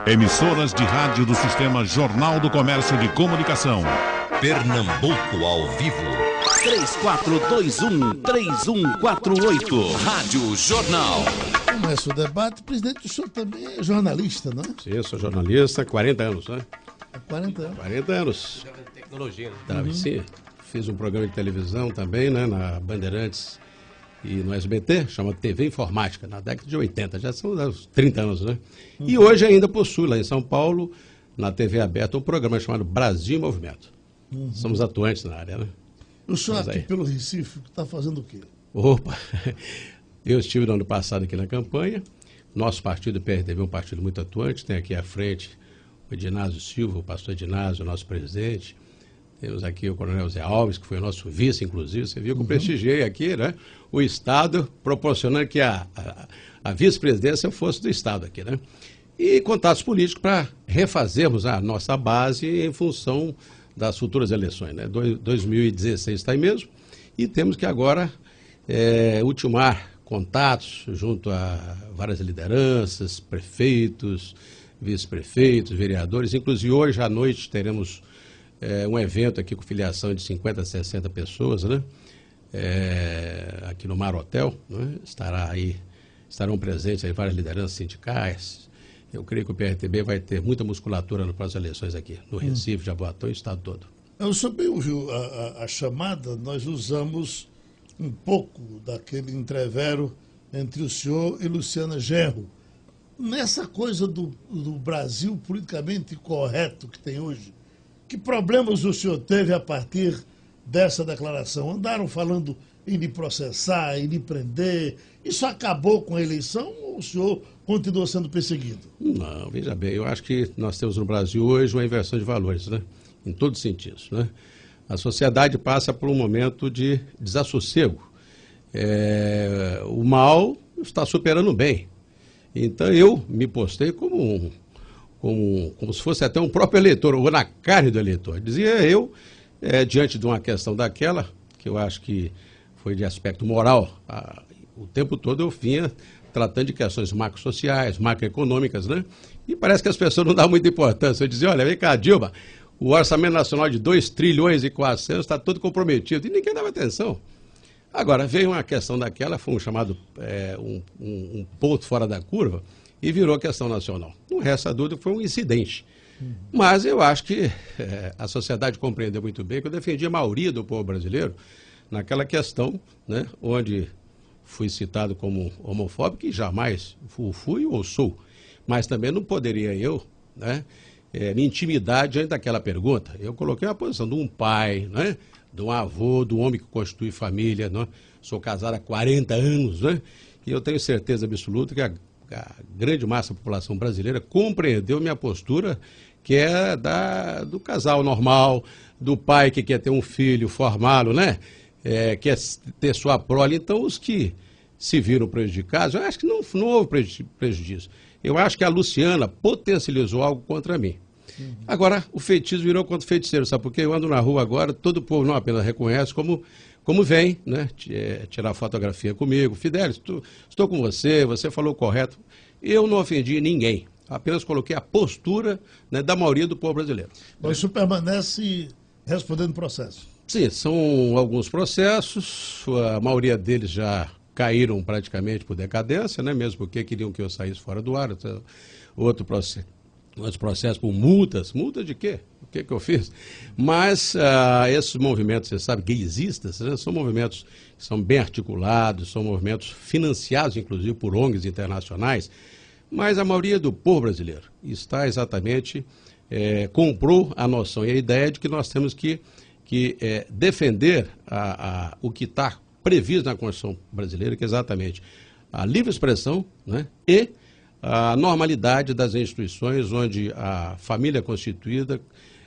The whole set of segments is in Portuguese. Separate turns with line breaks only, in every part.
Emissoras de rádio do Sistema Jornal do Comércio de Comunicação.
Pernambuco ao vivo.
3421-3148.
Rádio Jornal.
Começa o debate. Presidente, o senhor também é jornalista, não é?
Sim, eu sou jornalista há 40 anos, né?
Há 40 anos.
40 anos.
Tecnologia, né?
Tá, sim. Fiz um programa de televisão também, né? Na Bandeirantes e no SBT, chama TV Informática, na década de 80. Já são uns 30 anos, né? E hoje ainda possui, lá em São Paulo, na TV aberta, um programa chamado Brasil em Movimento. Somos atuantes na área, né?
O senhor
Mas
aqui
aí.
pelo Recife está fazendo o quê?
Opa! Eu estive no ano passado aqui na campanha. Nosso partido, o PRTB, é um partido muito atuante. Tem aqui à frente o Edinásio Silva, o pastor Edinásio, nosso presidente. Temos aqui o coronel Zé Alves, que foi o nosso vice, inclusive. Você viu que eu prestigiei aqui, né? O Estado, proporcionando que a vice-presidência fosse do Estado aqui, né? E contatos políticos para refazermos a nossa base em função das futuras eleições, né? 2016 está aí mesmo. E temos que agora ultimar contatos junto a várias lideranças, prefeitos, vice-prefeitos, vereadores. Inclusive hoje à noite teremos um evento aqui com filiação de 50 a 60 pessoas, né? Aqui no Mar Hotel, né? Estarão presentes aí várias lideranças sindicais. Eu creio que o PRTB vai ter muita musculatura nas próximas eleições aqui, no Recife, Jaboatão e o estado todo.
O senhor bem ouviu a chamada, nós usamos um pouco daquele entrevero entre o senhor e Luciana Genro. Nessa coisa do Brasil politicamente correto que tem hoje, que problemas o senhor teve a partir dessa declaração? Andaram falando em lhe processar, em lhe prender. Isso acabou com a eleição ou o senhor continuou sendo perseguido?
Não, veja bem, eu acho que nós temos no Brasil hoje uma inversão de valores, né? Em todos os sentidos, né? A sociedade passa por um momento de desassossego. O mal está superando o bem. Então eu me postei como se fosse até um próprio eleitor, ou na carne do eleitor. Dizia eu, diante de uma questão daquela, que eu acho que foi de aspecto moral, o tempo todo eu vinha tratando de questões macrosociais, macroeconômicas, né? E parece que as pessoas não dão muita importância. Eu dizia, olha, vem cá, Dilma, o orçamento nacional de 2 trilhões e 400 está todo comprometido, e ninguém dava atenção. Agora, veio uma questão daquela, foi um chamado um ponto fora da curva, e virou questão nacional. Não resta dúvida que foi um incidente. Mas eu acho que a sociedade compreendeu muito bem que eu defendi a maioria do povo brasileiro naquela questão, né, onde fui citado como homofóbico, e jamais fui ou sou. Mas também não poderia eu, né, me intimidar diante daquela pergunta. Eu coloquei a posição de um pai, né, de um avô, de um homem que constitui família, né? Sou casado há 40 anos, né? E eu tenho certeza absoluta que a grande massa da população brasileira compreendeu minha postura, que é do casal normal, do pai que quer ter um filho, formá-lo, né? Quer ter sua prole. Então, os que se viram prejudicados, eu acho que não houve prejuízo. Eu acho que a Luciana potencializou algo contra mim. Agora, o feitiço virou contra o feiticeiro, sabe? Porque eu ando na rua agora, todo o povo não apenas reconhece, como vem, né? Tirar fotografia comigo. Fidelis, estou com você, você falou correto. Eu não ofendi ninguém, apenas coloquei a postura, né, da maioria do povo brasileiro.
Mas o senhor permanece respondendo processo? Sim,
são alguns processos, a maioria deles já caíram praticamente por decadência, né? Mesmo porque queriam que eu saísse fora do ar. Outros processos por multas. Multa de quê? O que eu fiz? Mas esses movimentos, você sabe, gaysistas, né, são movimentos que são bem articulados, são movimentos financiados, inclusive, por ONGs internacionais, mas a maioria do povo brasileiro está exatamente, comprou a noção e a ideia de que nós temos que defender o que está previsto na Constituição brasileira, que é exatamente a livre expressão, né, e a normalidade das instituições onde a família constituída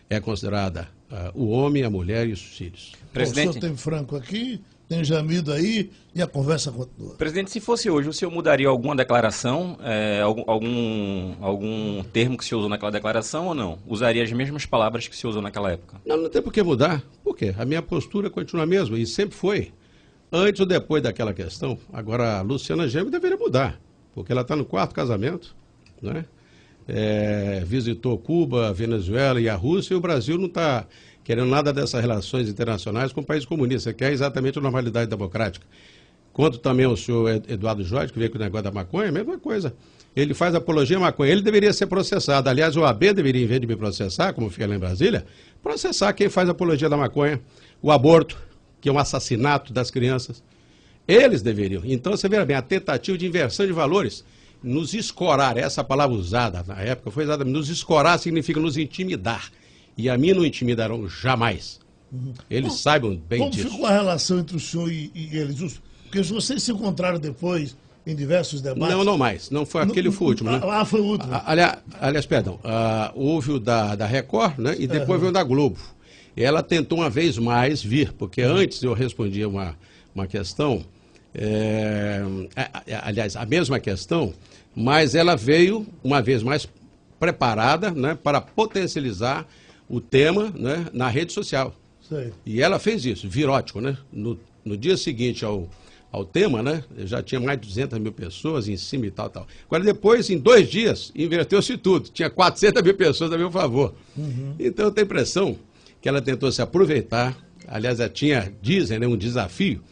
é considerada o homem, a mulher e os filhos.
Presidente, o senhor tem Franco aqui, tem Jamido aí e a conversa continua.
Presidente, se fosse hoje, o senhor mudaria alguma declaração, algum termo que se usou naquela declaração ou não? Usaria as mesmas palavras que se usou naquela época?
Não tem por que mudar. Por quê? A minha postura continua a mesma e sempre foi. Antes ou depois daquela questão. Agora, a Luciana Genro deveria mudar, porque ela está no 4º casamento, né? visitou Cuba, Venezuela e a Rússia, e o Brasil não está querendo nada dessas relações internacionais com o país comunista, que é exatamente a normalidade democrática. Quanto também o senhor Eduardo Jorge, que veio com o negócio da maconha, a mesma coisa. Ele faz apologia à maconha. Ele deveria ser processado. Aliás, o AB deveria, em vez de me processar, como fica lá em Brasília, processar quem faz apologia da maconha, o aborto, que é um assassinato das crianças. Eles deveriam. Então, você vê bem, a tentativa de inversão de valores, nos escorar, essa palavra usada na época foi exatamente, nos escorar significa nos intimidar. E a mim não intimidarão jamais. Eles saibam bem disso.
Como ficou a relação entre o senhor e eles? Porque vocês se encontraram depois em diversos debates.
Não mais. Não foi aquele, foi o último, né?
Foi o último.
Aliás, perdão. Houve o da Record, né? E depois veio o da Globo. Ela tentou uma vez mais vir, porque antes eu respondia uma questão, aliás, a mesma questão, mas ela veio uma vez mais preparada, né, para potencializar o tema, né, na rede social.
Sei.
E ela fez isso, virótico, né? No dia seguinte ao tema, né? Já tinha mais de 200 mil pessoas em cima e tal. Agora depois, em 2 dias, inverteu-se tudo. Tinha 400 mil pessoas a meu favor. Então eu tenho a impressão que ela tentou se aproveitar. Aliás, ela tinha, dizem, né, um desafio,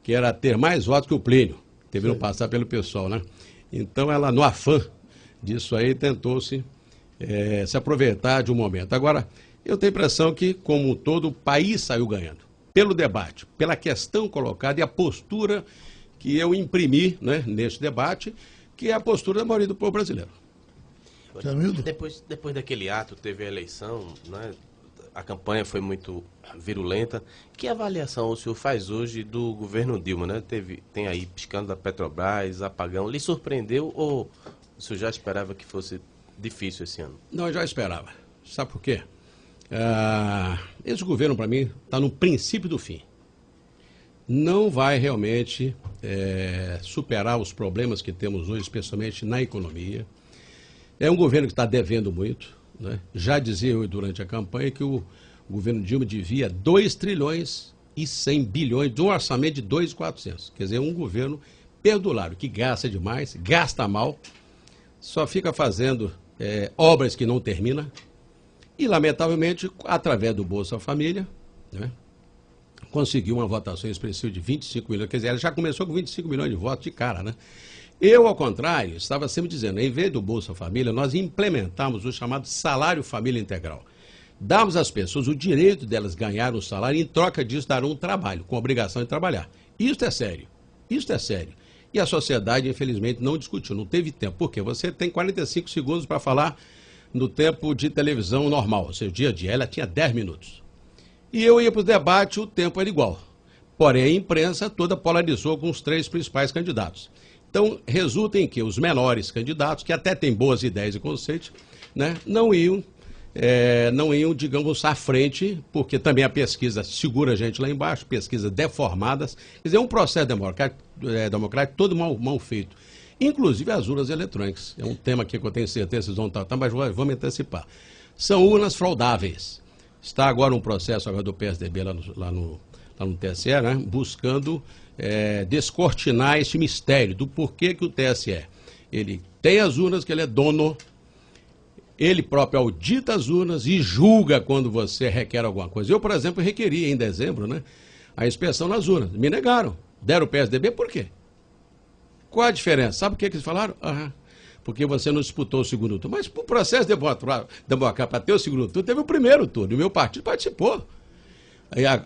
que era ter mais votos que o Plínio. Deveriam passar pelo pessoal, né? Então ela, no afã disso aí, tentou se aproveitar de um momento. Agora, eu tenho a impressão que, como um todo, o país saiu ganhando. Pelo debate, pela questão colocada e a postura que eu imprimi, né, neste debate, que é a postura da maioria do povo brasileiro.
Depois daquele ato, teve a eleição, né? A campanha foi muito virulenta. Que avaliação o senhor faz hoje do governo Dilma, né? Tem aí piscando da Petrobras, apagão. Lhe surpreendeu ou o senhor já esperava que fosse difícil esse ano?
Não, eu já esperava. Sabe por quê? Esse governo, para mim, está no princípio do fim. Não vai realmente superar os problemas que temos hoje, especialmente na economia. É um governo que está devendo muito, né? Já dizia eu durante a campanha que o governo Dilma devia 2 trilhões e 100 bilhões de um orçamento de 2.400. Quer dizer, um governo perdulário, que gasta demais, gasta mal, só fica fazendo obras que não termina. E, lamentavelmente, através do Bolsa Família, né, conseguiu uma votação expressiva de 25 milhões. Quer dizer, ela já começou com 25 milhões de votos de cara, né? Eu, ao contrário, estava sempre dizendo, em vez do Bolsa Família, nós implementamos o chamado salário família integral. Damos às pessoas o direito delas ganharem o salário e, em troca disso, darão um trabalho, com a obrigação de trabalhar. Isso é sério. Isso é sério. E a sociedade, infelizmente, não discutiu, não teve tempo. Por quê? Você tem 45 segundos para falar no tempo de televisão normal, ou seja, dia a dia, ela tinha 10 minutos. E eu ia para o debate, o tempo era igual. Porém, a imprensa toda polarizou com os 3 principais candidatos. Então, resulta em que os menores candidatos, que até têm boas ideias e conceitos, né, não iam, digamos, à frente, porque também a pesquisa segura a gente lá embaixo, pesquisas deformadas. Quer dizer, é um processo democrático todo mal feito. Inclusive as urnas eletrônicas. É um tema aqui que eu tenho certeza que vocês vão tratar, mas vamos antecipar. São urnas fraudáveis. Está agora um processo agora do PSDB lá no TSE, né, buscando descortinar esse mistério do porquê que o TSE, ele tem as urnas, que ele é dono, ele próprio audita as urnas e julga quando você requer alguma coisa. Eu, por exemplo, requeri em dezembro, né, a inspeção nas urnas. Me negaram. Deram o PSDB por quê? Qual a diferença? Sabe o que eles falaram? Porque você não disputou o segundo turno. Mas o processo democrático para ter o segundo turno, teve o primeiro turno. E o meu partido participou.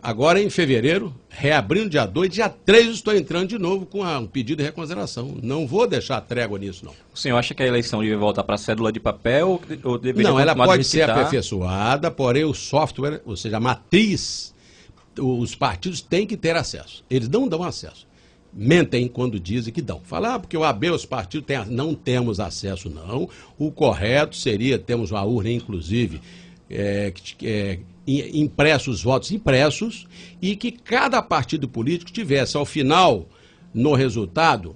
Agora, em fevereiro, reabrindo dia 2, dia 3, eu estou entrando de novo com um pedido de reconsideração. Não vou deixar trégua nisso, não.
O senhor acha que a eleição deve voltar para a cédula de papel ou deveria
Não, ela pode ser
recitar...
aperfeiçoada, porém o software, ou seja, a matriz, os partidos têm que ter acesso. Eles não dão acesso. Mentem quando dizem que dão. Falar porque o AB, os partidos, não temos acesso, não. O correto seria, temos uma urna, inclusive, os votos impressos, e que cada partido político tivesse, ao final, no resultado,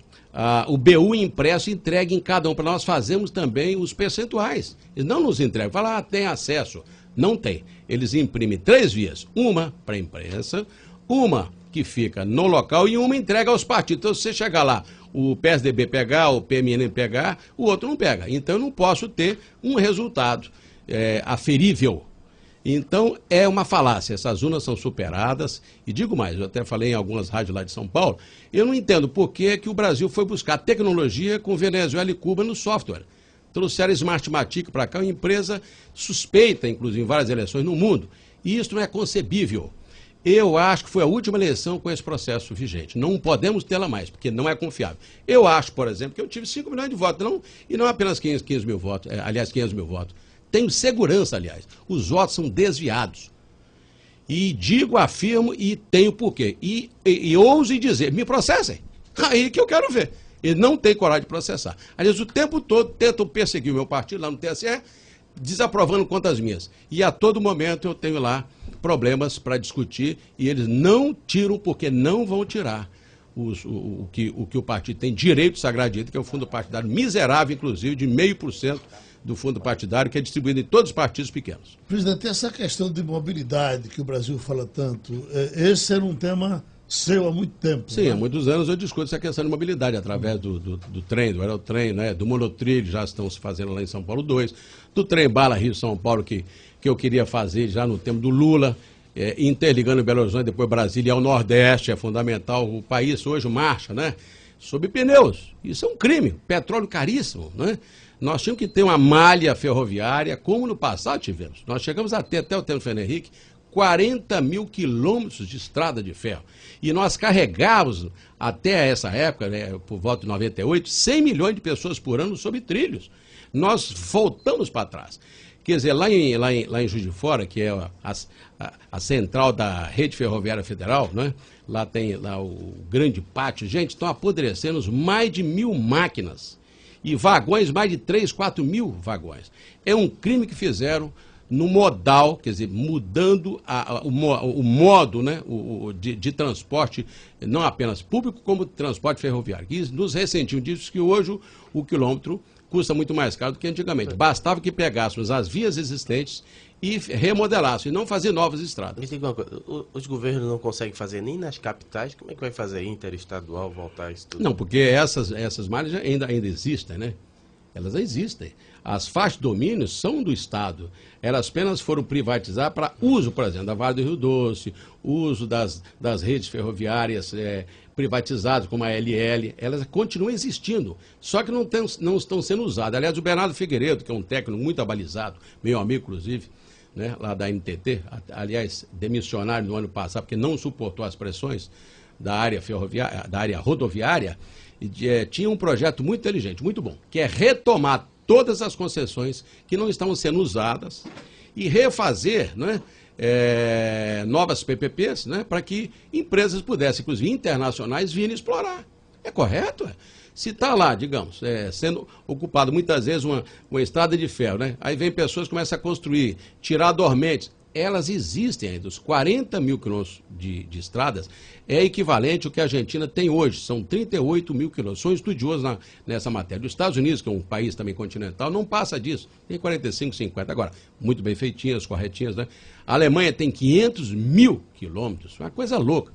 o BU impresso entregue em cada um. Para nós fazermos também os percentuais. Eles não nos entregam. Falam, tem acesso. Não tem. Eles imprimem 3 vias. Uma para a imprensa, uma que fica no local e uma entrega aos partidos. Então, se você chegar lá, o PSDB pegar, o PMN pegar, o outro não pega. Então, eu não posso ter um resultado aferível. Então, é uma falácia. Essas urnas são superadas. E digo mais, eu até falei em algumas rádios lá de São Paulo, eu não entendo por que o Brasil foi buscar tecnologia com Venezuela e Cuba no software. Trouxeram Smartmatic para cá, uma empresa suspeita, inclusive, em várias eleições no mundo. E isso não é concebível. Eu acho que foi a última eleição com esse processo vigente. Não podemos tê-la mais, porque não é confiável. Eu acho, por exemplo, que eu tive 5 milhões de votos, e não apenas 500 mil votos, aliás, 500 mil votos. Tenho segurança, aliás. Os votos são desviados. E digo, afirmo e tenho porquê. E ouso dizer, me processem. Aí que eu quero ver. E não tem coragem de processar. Aliás, o tempo todo tentam perseguir o meu partido lá no TSE, desaprovando contas minhas. E a todo momento eu tenho lá problemas para discutir e eles não tiram porque não vão tirar o que o partido tem direito sagrado, que é o fundo partidário miserável, inclusive, de 0,5% do fundo partidário, que é distribuído em todos os partidos pequenos.
Presidente, essa questão de mobilidade que o Brasil fala tanto, esse era um tema seu há muito tempo.
Sim,
né?
há muitos anos eu discuto essa questão de mobilidade através do trem, do aerotrem, né, do monotrilho, já estão se fazendo lá em São Paulo 2, do trem-bala Rio-São Paulo, que eu queria fazer já no tempo do Lula, interligando Belo Horizonte, depois Brasília ao Nordeste, é fundamental. O país hoje marcha, né, sob pneus. Isso é um crime, petróleo caríssimo, né? Nós tínhamos que ter uma malha ferroviária, como no passado tivemos. Nós chegamos a ter, até o tempo do Fernando Henrique, 40 mil quilômetros de estrada de ferro. E nós carregávamos, até essa época, né, por volta de 98, 100 milhões de pessoas por ano sob trilhos. Nós voltamos para trás. Quer dizer, lá em Juiz de Fora, que é a central da Rede Ferroviária Federal, né, lá tem lá o grande pátio. Gente, estão apodrecendo mais de 1.000 máquinas. E vagões, mais de 3, 4 mil vagões. É um crime que fizeram no modal, quer dizer, mudando o modo, né, de transporte, não apenas público, como transporte ferroviário. E nos ressentiu disso que hoje o quilômetro custa muito mais caro do que antigamente. Bastava que pegássemos as vias existentes e remodelassem, e não fazer novas estradas.
Me diga uma coisa, os governos não conseguem fazer nem nas capitais? Como é que vai fazer interestadual, voltar isso tudo?
Não, porque essas malhas ainda existem, né? Elas existem. As faixas de domínio são do Estado. Elas apenas foram privatizadas para uso, por exemplo, da Vale do Rio Doce, uso das redes ferroviárias privatizadas, como a LL. Elas continuam existindo, só que não estão sendo usadas. Aliás, o Bernardo Figueiredo, que é um técnico muito abalizado, meu amigo, inclusive, né, lá da NTT, aliás, demissionário no ano passado, porque não suportou as pressões da área ferroviária, da área rodoviária, tinha um projeto muito inteligente, muito bom, que é retomar todas as concessões que não estão sendo usadas e refazer, né, novas PPPs, né, para que empresas pudessem, inclusive internacionais, virem explorar. É correto? Se está lá, digamos, sendo ocupado muitas vezes uma estrada de ferro, né, aí vem pessoas que começam a construir, tirar dormentes. Elas existem ainda. Os 40 mil quilômetros de estradas é equivalente ao que a Argentina tem hoje. São 38 mil quilômetros. Sou estudioso nessa matéria. Os Estados Unidos, que é um país também continental, não passa disso. Tem 45, 50. Agora, muito bem feitinhas, corretinhas, né? A Alemanha tem 500 mil quilômetros. Uma coisa louca.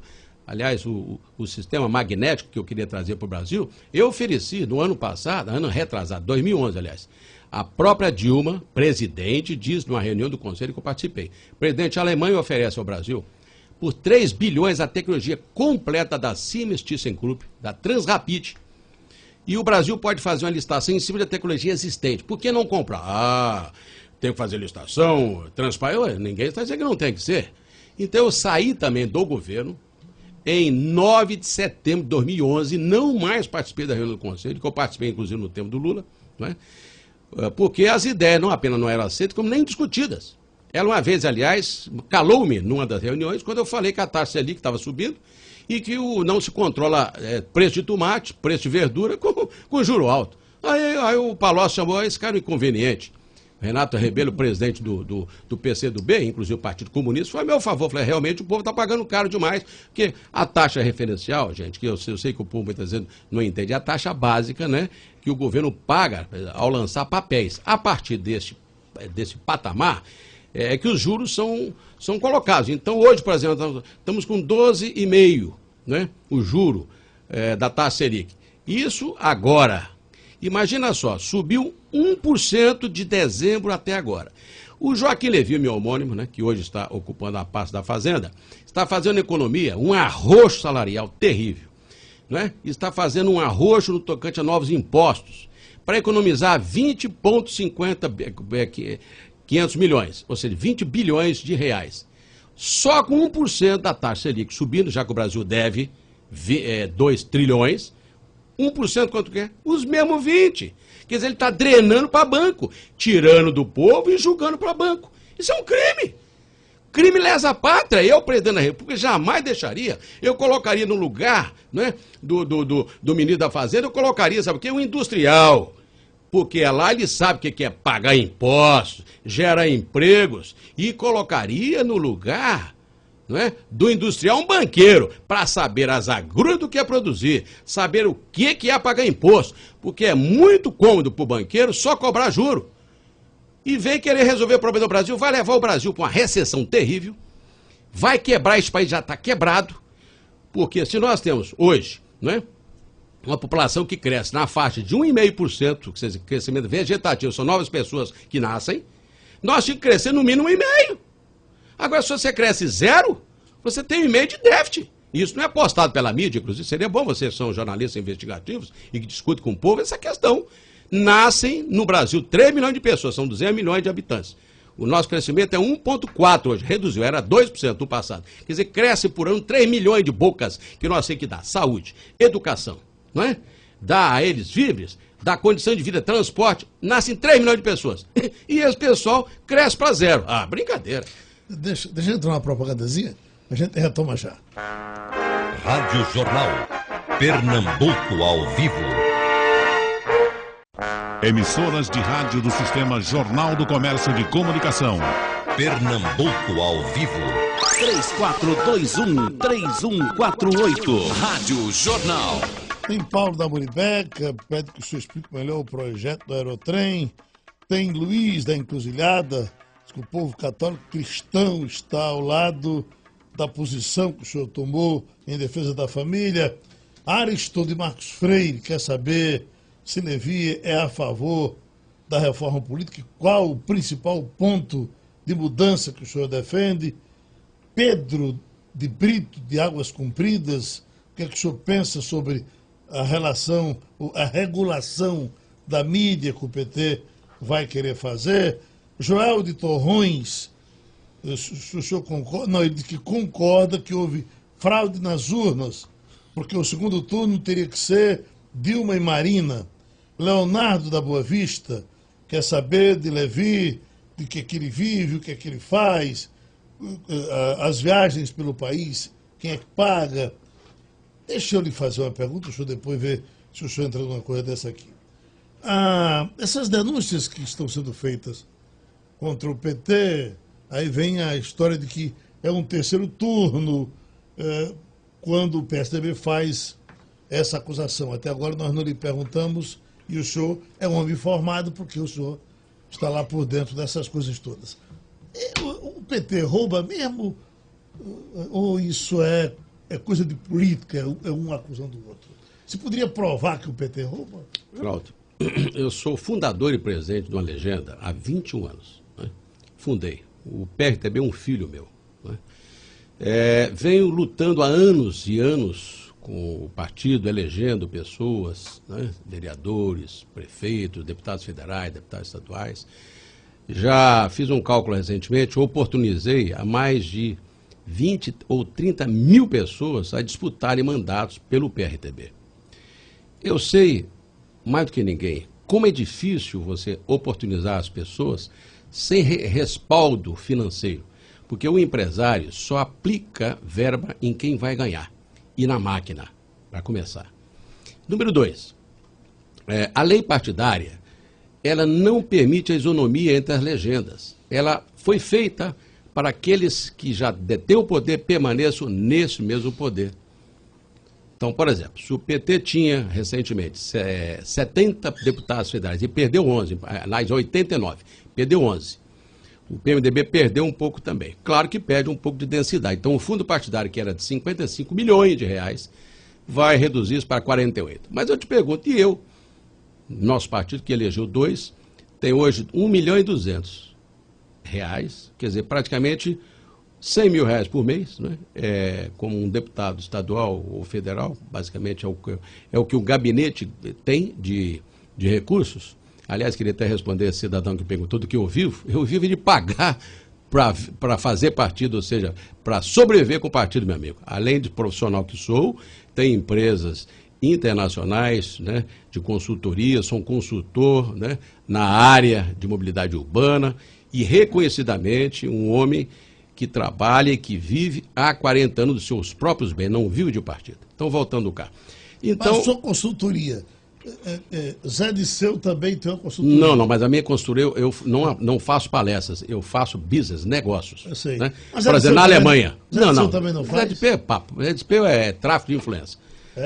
Aliás, o sistema magnético que eu queria trazer para o Brasil, eu ofereci no ano passado, ano retrasado, 2011, aliás. A própria Dilma, presidente, diz numa reunião do Conselho que eu participei. Presidente, a Alemanha oferece ao Brasil, por 3 bilhões, a tecnologia completa da Siemens ThyssenKrupp, da Transrapid. E o Brasil pode fazer uma licitação em cima da tecnologia existente. Por que não comprar? Tem que fazer licitação, transparência. Ninguém está dizendo que não tem que ser. Então eu saí também do governo em 9 de setembro de 2011, não mais participei da reunião do Conselho, que eu participei inclusive no tempo do Lula, não é? Porque as ideias não apenas não eram aceitas, como nem discutidas. Ela uma vez, aliás, calou-me numa das reuniões, quando eu falei que a taxa ali que estava subindo e que não se controla preço de tomate, preço de verdura com juro alto. Aí o Palocci chamou esse cara inconveniente. Renato Rebelo, presidente do PCdoB, inclusive o Partido Comunista, foi a meu favor. Falei, realmente o povo está pagando caro demais, porque a taxa referencial, gente, que eu sei que o povo muitas vezes não entende, é a taxa básica, né, que o governo paga ao lançar papéis. A partir desse patamar, é que os juros são colocados. Então, hoje, por exemplo, estamos com 12,5%, né? O juro da taxa Selic. Isso agora. Imagina só, subiu 1% de dezembro até agora. O Joaquim Levy, meu homônimo, né, que hoje está ocupando a pasta da Fazenda, está fazendo economia, um arroxo salarial terrível. Né? Está fazendo um arroxo no tocante a novos impostos para economizar 20,500 milhões, ou seja, 20 bilhões de reais. Só com 1% da taxa Selic subindo, já que o Brasil deve 2 trilhões, 1% quanto que é? Os mesmos 20. Quer dizer, ele está drenando para banco, tirando do povo e julgando para banco. Isso é um crime. Crime lesa pátria. Eu, presidente da República, jamais deixaria. Eu colocaria no lugar, né, do ministro da Fazenda, eu colocaria, sabe o quê? Um industrial. Porque lá ele sabe o que é pagar impostos, gera empregos, e colocaria no lugar, não é, do industrial um banqueiro, para saber as agruras do que é produzir, saber o que é pagar imposto, porque é muito cômodo para o banqueiro só cobrar juro. E vem querer resolver o problema do Brasil, vai levar o Brasil para uma recessão terrível, vai quebrar, esse país já está quebrado, porque se nós temos hoje, não é, uma população que cresce na faixa de 1,5%, que seja crescimento vegetativo, são novas pessoas que nascem, nós tínhamos que crescer no mínimo 1,5%. Agora, se você cresce 0, você tem 1,5% de déficit. Isso não é postado pela mídia, inclusive. Seria bom, vocês são jornalistas investigativos e que discutem com o povo essa questão. Nascem no Brasil 3 milhões de pessoas, são 200 milhões de habitantes. O nosso crescimento é 1,4% hoje, reduziu, era 2% no passado. Quer dizer, cresce por ano 3 milhões de bocas que nós temos que dar. Saúde, educação, não é? Dá a eles víveres, dá condição de vida, transporte, nascem 3 milhões de pessoas. E esse pessoal cresce para 0. Ah, brincadeira.
Deixa eu entrar uma propagandazinha, a gente retoma já.
Rádio Jornal. Pernambuco ao vivo.
Emissoras de rádio do Sistema Jornal do Comércio de Comunicação.
Pernambuco ao vivo.
3421-3148.
Rádio Jornal.
Tem Paulo da Muribeca, pede que o senhor explique melhor o projeto do Aerotrem. Tem Luiz da Encruzilhada, diz que o povo católico cristão está ao lado da posição que o senhor tomou em defesa da família. Ariston de Marcos Freire quer saber se Levy é a favor da reforma política e qual o principal ponto de mudança que o senhor defende. Pedro de Brito, de Águas Compridas, o que é que o senhor pensa sobre a relação, a regulação da mídia que o PT vai querer fazer? Joel de Torrões, o senhor concorda? Não, ele diz que concorda que houve fraude nas urnas, porque o segundo turno teria que ser Dilma e Marina. Leonardo da Boa Vista quer saber de Levy, de que ele vive, o que é que ele faz, as viagens pelo país, quem é que paga. Deixa eu lhe fazer uma pergunta, deixa eu depois ver se o senhor entra numa coisa dessa aqui. Essas denúncias que estão sendo feitas contra o PT, aí vem a história de que é um terceiro turno, quando o PSDB faz essa acusação. Até agora nós não lhe perguntamos, e o senhor é um homem informado, porque o senhor está lá por dentro dessas coisas todas. O PT rouba mesmo? Ou isso é coisa de política, é um acusando o outro? Você poderia provar que o PT rouba?
Pronto. Eu sou fundador e presidente de uma legenda há 21 anos. Né? Fundei. O PRTB é um filho meu. Né? Venho lutando há anos e anos com o partido, elegendo pessoas, né? Vereadores, prefeitos, deputados federais, deputados estaduais. Já fiz um cálculo recentemente, oportunizei a mais de 20 ou 30 mil pessoas a disputarem mandatos pelo PRTB. Eu sei, mais do que ninguém, como é difícil você oportunizar as pessoas sem respaldo financeiro, porque o empresário só aplica verba em quem vai ganhar e na máquina, para começar. Número 2, a lei partidária, ela não permite a isonomia entre as legendas. Ela foi feita para aqueles que já detêm o poder permaneçam nesse mesmo poder. Então, por exemplo, se o PT tinha recentemente 70 deputados federais e perdeu 11, aliás, 89, perdeu 11. O PMDB perdeu um pouco também. Claro que perde um pouco de densidade. Então, o fundo partidário, que era de 55 milhões de reais, vai reduzir isso para 48. Mas eu te pergunto, e eu, nosso partido que elegeu 2, tem hoje 1.200.000 reais, quer dizer, praticamente 100 mil reais por mês, né? Como um deputado estadual ou federal, basicamente é o que o gabinete tem de recursos. Aliás, queria até responder a cidadão que perguntou do que eu vivo de pagar para fazer partido, ou seja, para sobreviver com o partido, meu amigo. Além de profissional que sou, tem empresas internacionais, né, de consultoria, sou um consultor, né, na área de mobilidade urbana e reconhecidamente um homem que trabalha e que vive há 40 anos dos seus próprios bens, não vive de partido. Então, voltando cá. Então,
mas sua consultoria, Zé Disseu também tem uma consultoria?
Não, mas a minha consultoria, eu não faço palestras, eu faço business, negócios.
Eu sei.
Né?
Mas
por exemplo, na Alemanha.
Zé Disseu também não faz?
Zé Disseu é papo. Zé Disseu é tráfico de influência.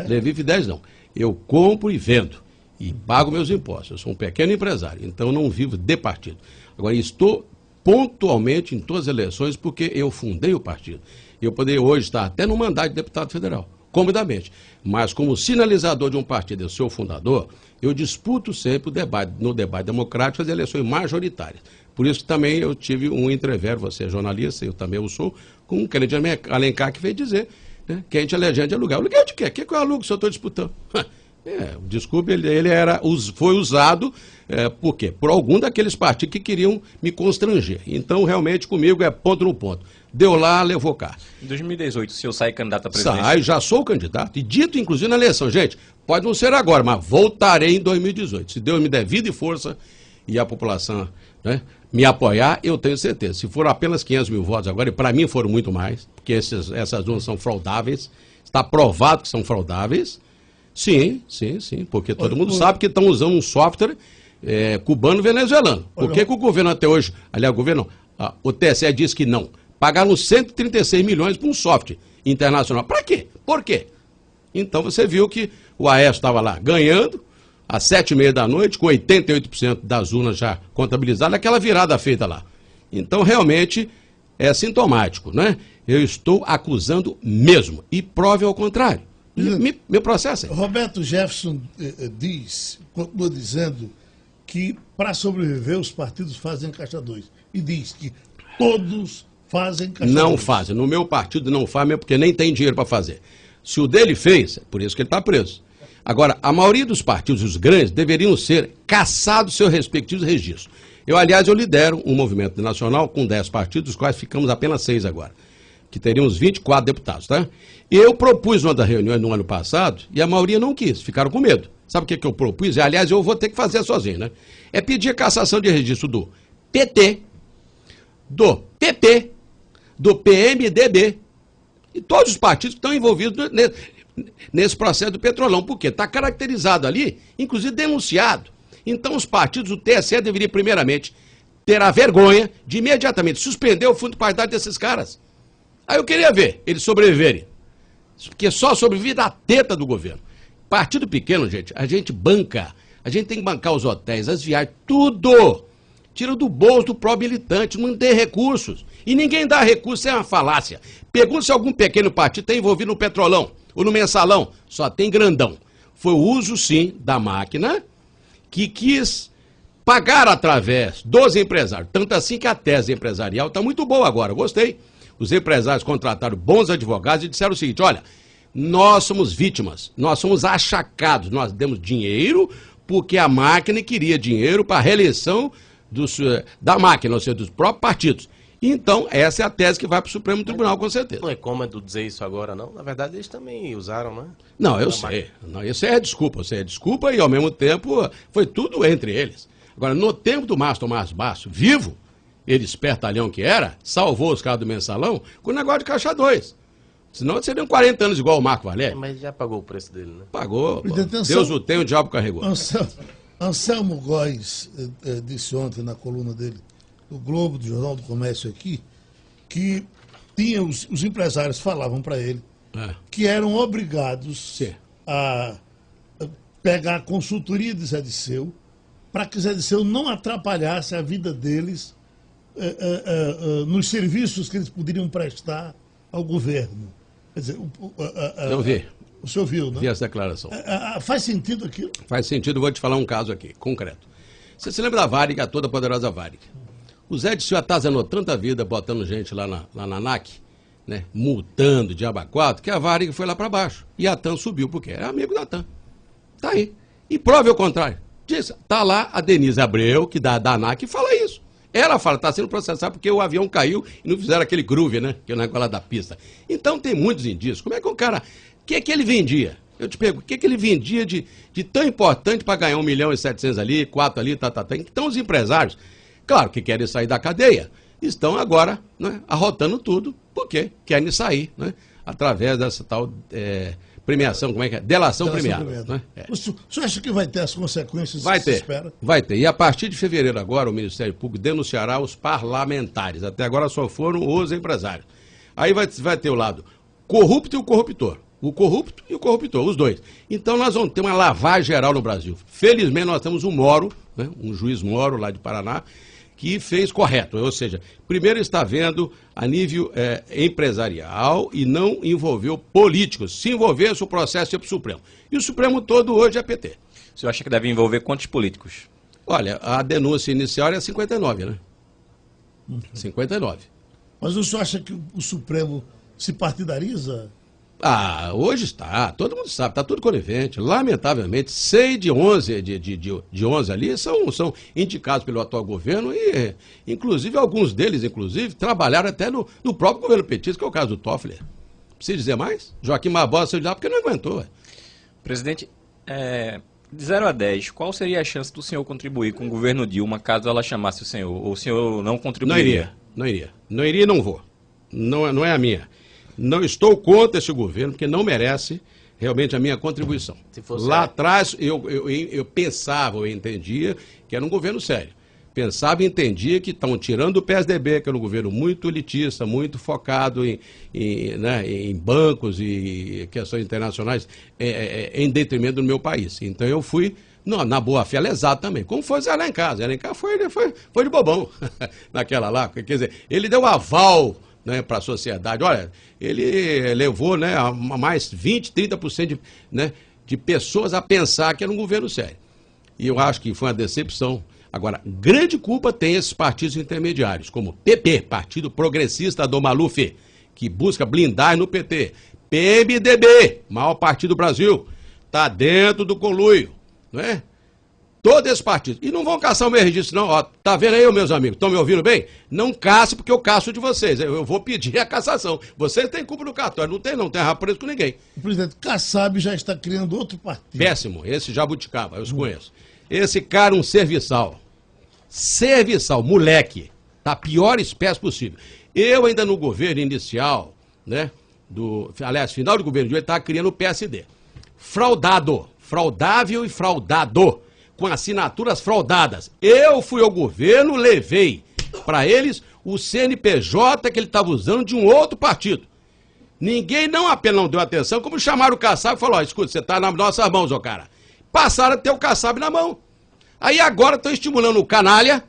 Levi Fidelis não. Eu compro e vendo e pago meus impostos. Eu sou um pequeno empresário, então não vivo de partido. Agora, estou pontualmente em todas as eleições porque eu fundei o partido. Eu poderia hoje estar até no mandato de deputado federal, comodamente. Mas como sinalizador de um partido, eu sou o fundador, eu disputo sempre no debate democrático as eleições majoritárias. Por isso que também eu tive um entrevero, você é jornalista, eu também o sou, com o Kennedy Alencar, que veio dizer, né, que a gente é legenda de aluguel. Aluguel de quê? O que eu alugo se eu estou disputando? Desculpe, ele foi usado, por quê? Por algum daqueles partidos que queriam me constranger. Então, realmente, comigo é ponto no ponto. Deu lá, levou cá.
Em 2018, o senhor sai candidato a presidente?
Sai, já sou candidato. E dito, inclusive, na eleição. Gente, pode não ser agora, mas voltarei em 2018. Se Deus me der vida e força e a população, né, me apoiar, eu tenho certeza. Se for apenas 500 mil votos agora, e para mim foram muito mais, porque essas urnas são fraudáveis, está provado que são fraudáveis. Sim, porque todo mundo sabe que estão usando um software cubano-venezuelano. Por que o governo até hoje, aliás, o TSE disse que não. Pagaram 136 milhões para um software internacional. Para quê? Por quê? Então você viu que o Aécio estava lá ganhando, às 7h30 da noite, com 88% das urnas já contabilizadas, aquela virada feita lá. Então, realmente, é sintomático, né? Eu estou acusando mesmo. E prove ao contrário. Me processem.
Roberto Jefferson continua dizendo que para sobreviver os partidos fazem caixa 2. E diz que todos fazem caixa 2.
Não fazem. No meu partido não faz mesmo porque nem tem dinheiro para fazer. Se o dele fez, é por isso que ele está preso. Agora, a maioria dos partidos, os grandes, deveriam ser cassados seus respectivos registros. Aliás, eu lidero um movimento nacional com 10 partidos, dos quais ficamos apenas 6 agora, que teríamos 24 deputados, tá? Eu propus uma das reuniões no ano passado e a maioria não quis, ficaram com medo. Sabe o que eu propus? Aliás, eu vou ter que fazer sozinho, né? É pedir a cassação de registro do PT, do PP, do PMDB e todos os partidos que estão envolvidos nesse processo do Petrolão. Por quê? Está caracterizado ali, inclusive denunciado. Então os partidos, o TSE deveria primeiramente ter a vergonha de imediatamente suspender o fundo partidário desses caras. Aí eu queria ver eles sobreviverem. Porque só sobrevive da teta do governo. Partido pequeno, gente, a gente banca. A gente tem que bancar os hotéis, as viagens, tudo. Tira do bolso do próprio militante, não tem recursos. E ninguém dá recurso, é uma falácia. Pergunta se algum pequeno partido está envolvido no Petrolão ou no Mensalão. Só tem grandão. Foi o uso, sim, da máquina que quis pagar através dos empresários. Tanto assim que a tese empresarial está muito boa agora, gostei. Os empresários contrataram bons advogados e disseram o seguinte: olha, nós somos vítimas, nós somos achacados, nós demos dinheiro porque a máquina queria dinheiro para a reeleição da máquina, ou seja, dos próprios partidos. Então, essa é a tese que vai para o Supremo Tribunal, com certeza.
Não é cômodo dizer isso agora, não? Na verdade, eles também usaram, né?
Não, eu sei. Não, isso é desculpa e, ao mesmo tempo, foi tudo entre eles. Agora, no tempo do Márcio Tomás Basso, vivo, ele espertalhão que era, salvou os caras do Mensalão com o negócio de caixa 2. Senão seriam 40 anos igual o Marco Valério.
Mas já pagou o preço dele, né?
Pagou. Deus o tem, o diabo carregou.
Anselmo Góes disse ontem na coluna dele, do Globo, do Jornal do Comércio aqui, que tinha os empresários falavam para ele que eram obrigados a pegar a consultoria de Zé Disseu para que Zé Disseu não atrapalhasse a vida deles nos serviços que eles poderiam prestar ao governo. Quer dizer,
Eu vi.
o senhor viu, né?
Vi essa declaração.
Faz sentido aquilo?
Faz sentido, vou te falar um caso aqui, concreto. Você se lembra da Varig, a toda poderosa Varig? O Zé Dirceu atazanou tanta vida botando gente lá na ANAC, né, multando de abacuado, que a Varig foi lá para baixo. E a TAM subiu, porque é amigo da TAM. Tá aí. E prove o contrário. Diz, tá lá a Denise Abreu, que da ANAC, e fala isso. Ela fala, tá sendo processado porque o avião caiu e não fizeram aquele groove, né, que é o negócio da pista. Então tem muitos indícios. Como é que o cara... O que ele vendia? Eu te pergunto, o que ele vendia de tão importante para ganhar 1.700.000 ali, 4 ali, Então os empresários, claro que querem sair da cadeia, estão agora, né, arrotando tudo, porque querem sair, né, através dessa tal premiação, como é que é? Delação premiada. Né?
O senhor acha que vai ter as consequências
vai
que
ter,
se espera?
Vai ter. E a partir de fevereiro agora, o Ministério Público denunciará os parlamentares. Até agora só foram os empresários. Aí vai ter o lado corrupto e o corruptor. O corrupto e o corruptor, os dois. Então nós vamos ter uma lavagem geral no Brasil. Felizmente nós temos um Moro, né, um juiz Moro lá de Paraná, que fez correto. Ou seja, primeiro está vendo a nível empresarial e não envolveu políticos. Se envolvesse, o processo ia para o Supremo. E o Supremo todo hoje é PT.
O senhor acha que deve envolver quantos políticos?
Olha, a denúncia inicial era 59, né? 59.
Mas o senhor acha que o Supremo se partidariza?
Ah, hoje está, todo mundo sabe, está tudo conivente. Lamentavelmente, 6 de 11 de 11 ali são indicados pelo atual governo e, inclusive, alguns deles, trabalharam até no próprio governo petista, que é o caso do Toffler. Precisa dizer mais? Joaquim Barbosa saiu de lá porque não aguentou.
Presidente, de 0 a 10, qual seria a chance do senhor contribuir com o governo Dilma caso ela chamasse o senhor? Ou o senhor não contribuiria? Não iria e não vou. Não é a minha. Não estou contra esse governo, porque não merece realmente a minha contribuição. Lá atrás, eu pensava, eu entendia que era um governo sério. Pensava e entendia que estão tirando o PSDB, que era um governo muito elitista, muito focado em bancos e questões internacionais, em detrimento do meu país. Então eu fui na boa-fé lesado também, como foi o Zé Alencar. Zé Alencar foi de bobão naquela lá. Quer dizer, ele deu aval, né, para a sociedade. Olha, ele levou, né, a mais 20%, 30% de pessoas a pensar que era um governo sério. E eu acho que foi uma decepção. Agora, grande culpa tem esses partidos intermediários, como o PP, Partido Progressista do Maluf, que busca blindar no PT. PMDB, maior partido do Brasil, está dentro do conluio, não é? Todos esses partidos. E não vão caçar o meu registro, não. Ó, tá vendo aí, meus amigos? Estão me ouvindo bem? Não caça, porque eu caço de vocês. Eu vou pedir a cassação. Vocês têm culpa no cartório. Não tem preso com ninguém.
O presidente Kassab já está criando outro partido.
Péssimo. Esse jabuticaba, eu os conheço. Esse cara, um serviçal. Serviçal, moleque. Da pior espécie possível. Eu ainda no governo inicial, né? Final do governo de hoje, estava criando o PSD. Fraudado. Fraudável e fraudado. Com assinaturas fraudadas. Eu fui ao governo, levei para eles o CNPJ que ele estava usando de um outro partido. Ninguém não apenas não deu atenção, como chamaram o Kassab e falou, escuta, você está nas nossas mãos, ô cara. Passaram a ter o Kassab na mão. Aí agora estão estimulando o canalha,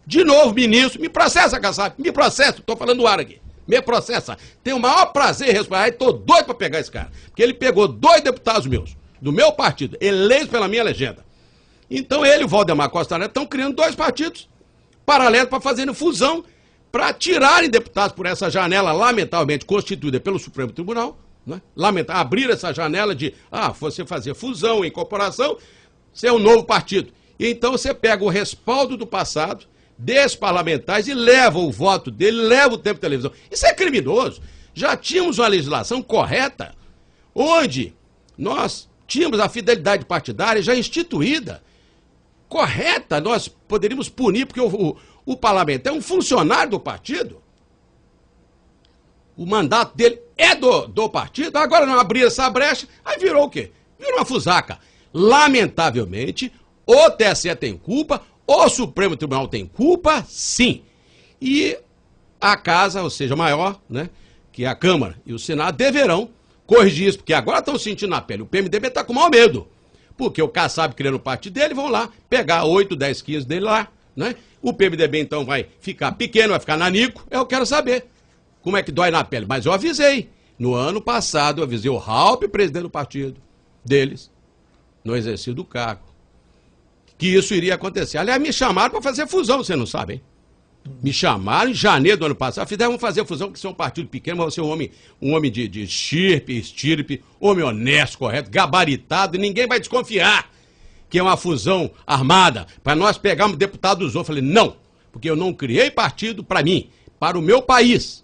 de novo, ministro, me processa, Kassab, me processa, estou falando do ar aqui, me processa. Tenho o maior prazer em responder, estou doido para pegar esse cara, porque ele pegou 2 deputados meus, do meu partido, eleitos pela minha legenda. Então ele e o Valdemar Costa Neto estão criando 2 partidos paralelos para fazerem fusão, para tirarem deputados por essa janela lamentavelmente constituída pelo Supremo Tribunal, né? Abrir essa janela de, você fazer fusão, incorporação, ser um novo partido. E então você pega o respaldo do passado, desses parlamentares, e leva o voto dele, leva o tempo de televisão. Isso é criminoso. Já tínhamos uma legislação correta, onde nós tínhamos a fidelidade partidária já instituída, correta, nós poderíamos punir, porque o parlamentar é um funcionário do partido. O mandato dele é do partido. Agora não abrir essa brecha, aí virou o quê? Virou uma fusaca. Lamentavelmente, o TSE tem culpa, o Supremo Tribunal tem culpa, sim. E a casa, ou seja, maior, né, que é a Câmara e o Senado, deverão corrigir isso, porque agora estão sentindo na pele. O PMDB está com maior medo. Porque o Kassab criando parte dele, vão lá pegar 8, 10, 15 dele lá, né? O PMDB, então, vai ficar pequeno, vai ficar nanico. Eu quero saber como é que dói na pele. Mas eu avisei. No ano passado, eu avisei o Raup, presidente do partido deles, no exercício do cargo, que isso iria acontecer. Aliás, me chamaram para fazer fusão, você não sabe, hein? Me chamaram em janeiro do ano passado. Vamos fazer fusão, porque você é um partido pequeno, mas você é um homem de estirpe, homem honesto, correto, gabaritado, e ninguém vai desconfiar que é uma fusão armada, para nós pegarmos deputados dos outros. Eu falei, não, porque eu não criei partido para mim, para o meu país.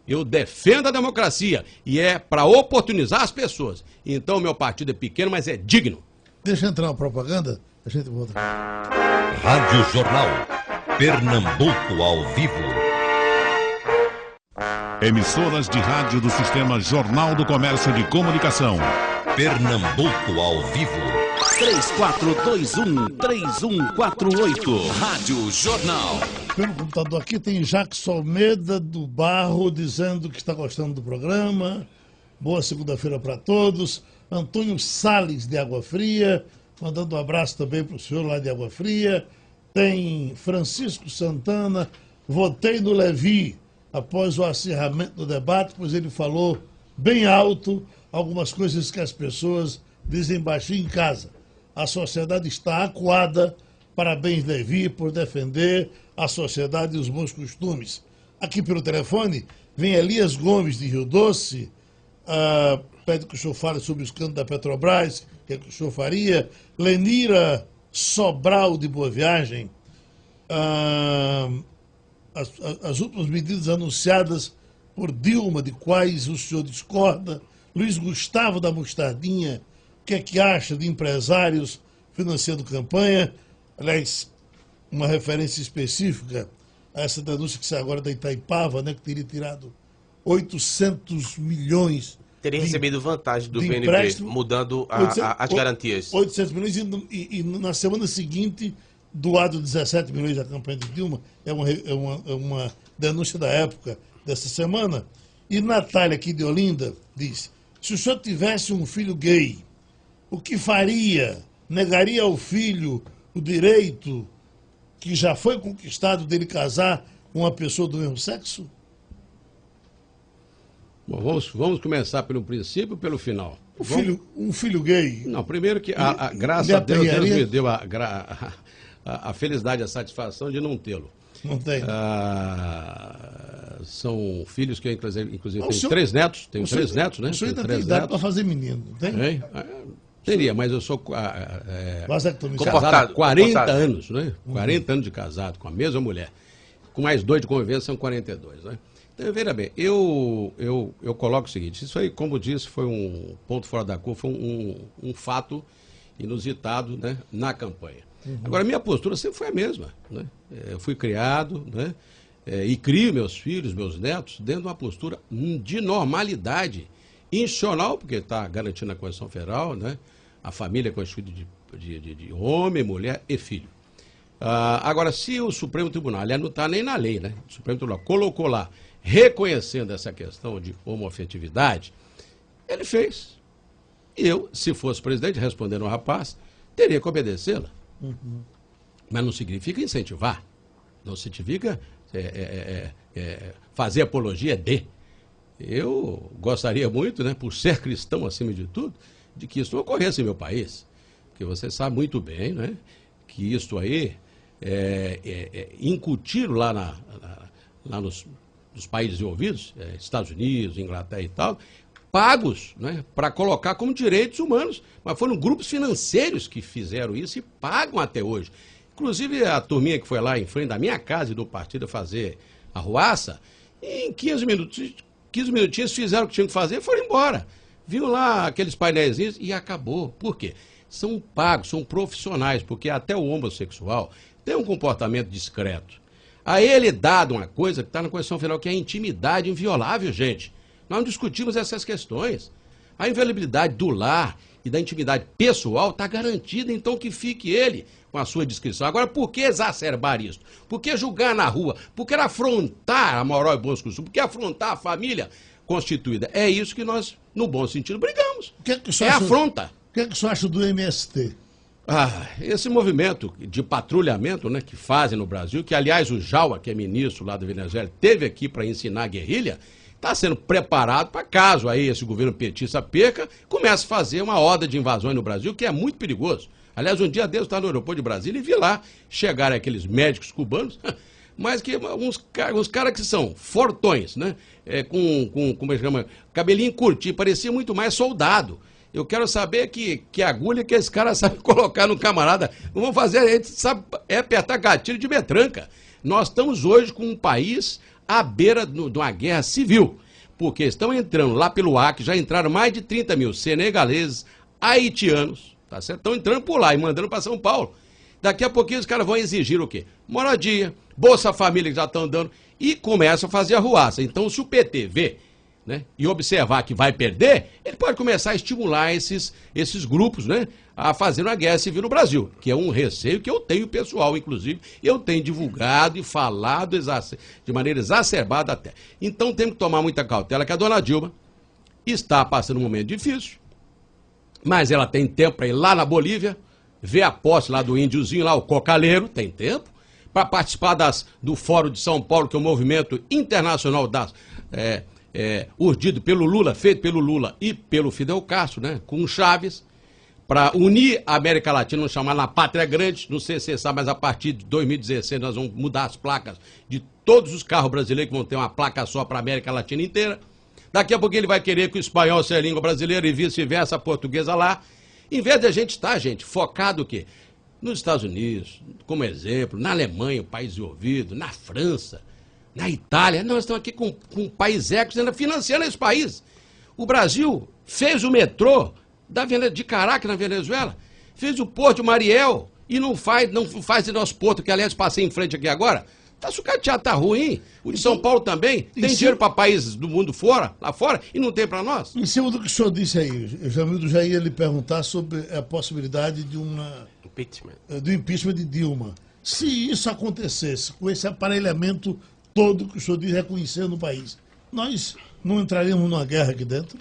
Eu defendo a democracia e é para oportunizar as pessoas. Então, o meu partido é pequeno, mas é digno.
Deixa eu entrar uma propaganda, a gente volta.
Rádio Jornal. Pernambuco ao vivo.
Emissoras de rádio do Sistema Jornal do Comércio de Comunicação.
Pernambuco ao vivo.
3421-3148.
Rádio Jornal.
Pelo computador aqui tem Jacques Almeida do Barro dizendo que está gostando do programa. Boa segunda-feira para todos. Antônio Salles de Água Fria, mandando um abraço também para o senhor lá de Água Fria. Tem Francisco Santana, votei no Levi após o acirramento do debate, pois ele falou bem alto algumas coisas que as pessoas dizem baixinho em casa. A sociedade está acuada. Parabéns, Levi, por defender a sociedade e os bons costumes. Aqui pelo telefone vem Elias Gomes de Rio Doce, pede que o senhor fale sobre o escândalo da Petrobras, que é que o senhor faria. Lenira Sobral de Boa Viagem, as últimas medidas anunciadas por Dilma, de quais o senhor discorda. Luiz Gustavo da Mostardinha, o que é que acha de empresários financiando campanha? Aliás, uma referência específica a essa denúncia que sai agora da Itaipava, né, que teria tirado 800 milhões.
Teria recebido vantagem do BNB, mudando as garantias.
800 milhões e na semana seguinte doado 17 milhões da campanha de Dilma. É uma denúncia da época dessa semana. E Natália, aqui de Olinda, diz: se o senhor tivesse um filho gay, o que faria? Negaria ao filho o direito que já foi conquistado dele casar com uma pessoa do mesmo sexo?
Bom, vamos começar pelo princípio ou pelo final?
Um filho gay?
Não, primeiro que, graças a Deus, Deus me deu a felicidade e a satisfação de não tê-lo.
Não tem.
São filhos que eu, inclusive tenho 3 netos. Tenho 3 netos, né?
O senhor ainda tem idade para fazer menino, não tem?
Teria, mas eu sou
casado
há 40 anos, né? 40 anos de casado com a mesma mulher. Com mais 2 de convivência, são 42, né? Então, veja bem, eu coloco o seguinte: isso aí, como disse, foi um ponto fora da curva, foi um fato inusitado, né, na campanha. Agora, minha postura sempre foi a mesma, né? Eu fui criado, né, e crio meus filhos, meus netos, dentro de uma postura de normalidade institucional, porque está garantindo a Constituição Federal, né, a família é constituída de homem, mulher e filho. Agora, se o Supremo Tribunal, aliás, não está nem na lei, né? O Supremo Tribunal colocou lá, reconhecendo essa questão de homoafetividade, ele fez. E eu, se fosse presidente, respondendo ao rapaz, teria que obedecê-la. Mas não significa incentivar, não significa fazer apologia de. Eu gostaria muito, né, por ser cristão acima de tudo, de que isso não ocorresse em meu país. Porque você sabe muito bem, né, que isso aí incutiram lá nos países envolvidos, Estados Unidos, Inglaterra e tal, pagos, né, para colocar como direitos humanos. Mas foram grupos financeiros que fizeram isso e pagam até hoje. Inclusive a turminha que foi lá em frente da minha casa e do partido fazer arruaça, em 15 minutinhos fizeram o que tinham que fazer e foram embora. Viu lá aqueles painéis e acabou. Por quê? São pagos, são profissionais, porque até o homossexual tem um comportamento discreto. A ele é dado uma coisa que está na Constituição Federal, que é a intimidade inviolável, gente. Nós não discutimos essas questões. A inviolabilidade do lar e da intimidade pessoal está garantida, então que fique ele com a sua descrição. Agora, por que exacerbar isso? Por que julgar na rua? Por que afrontar a moral e bons costumes? Por que afrontar a família constituída? É isso que nós, no bom sentido, brigamos.
O que é que
afronta.
O que é que o senhor acha do MST?
Esse movimento de patrulhamento, né, que fazem no Brasil, que aliás o Jaua, que é ministro lá da Venezuela, teve aqui para ensinar a guerrilha, está sendo preparado para caso aí esse governo petista perca, comece a fazer uma horda de invasões no Brasil, que é muito perigoso. Aliás, um dia Deus está no aeroporto de Brasília e vi lá chegarem aqueles médicos cubanos, mas que uns caras que são fortões, né, como é que chama, cabelinho curtinho, parecia muito mais soldado. Eu quero saber que agulha que esse cara sabe colocar no camarada. Não vão fazer, a gente sabe apertar gatilho de metranca. Nós estamos hoje com um país à beira de uma guerra civil, porque estão entrando lá pelo Acre, já entraram mais de 30 mil senegaleses, haitianos, tá certo? Estão entrando por lá e mandando para São Paulo. Daqui a pouquinho os caras vão exigir o quê? Moradia, Bolsa Família que já estão dando, e começam a fazer arruaça. Então, se o PT vê, né, e observar que vai perder, ele pode começar a estimular esses grupos, né, a fazer uma guerra civil no Brasil, que é um receio que eu tenho pessoal, inclusive, eu tenho divulgado e falado de maneira exacerbada até. Então temos que tomar muita cautela, que a dona Dilma está passando um momento difícil, mas ela tem tempo para ir lá na Bolívia, ver a posse lá do índiozinho, lá o cocaleiro, tem tempo, para participar do Fórum de São Paulo, que é um movimento internacional urdido pelo Lula, feito pelo Lula e pelo Fidel Castro, né, com o Chaves, para unir a América Latina, vamos chamar na Pátria Grande, não sei se você sabe, mas a partir de 2016 nós vamos mudar as placas de todos os carros brasileiros, que vão ter uma placa só para a América Latina inteira. Daqui a pouco ele vai querer que o espanhol seja a língua brasileira e vice-versa, a portuguesa lá. Em vez de a gente estar, focado o quê? Nos Estados Unidos, como exemplo, na Alemanha, o país de ouvido, na França, na Itália, nós estamos aqui com um país ainda financiando esse país. O Brasil fez o metrô de Caracas, na Venezuela, fez o Porto de Mariel e não faz o nosso porto, que aliás passei em frente aqui agora. Tá sucateado, tá ruim. O de São Paulo também. Tem dinheiro para países do mundo lá fora, e não tem para nós.
Em cima do que o senhor disse aí, o Jamildo já ia lhe perguntar sobre a possibilidade de do impeachment de Dilma. Se isso acontecesse, com esse aparelhamento todo que o senhor diz reconhecer no país, nós não entraríamos numa guerra aqui dentro?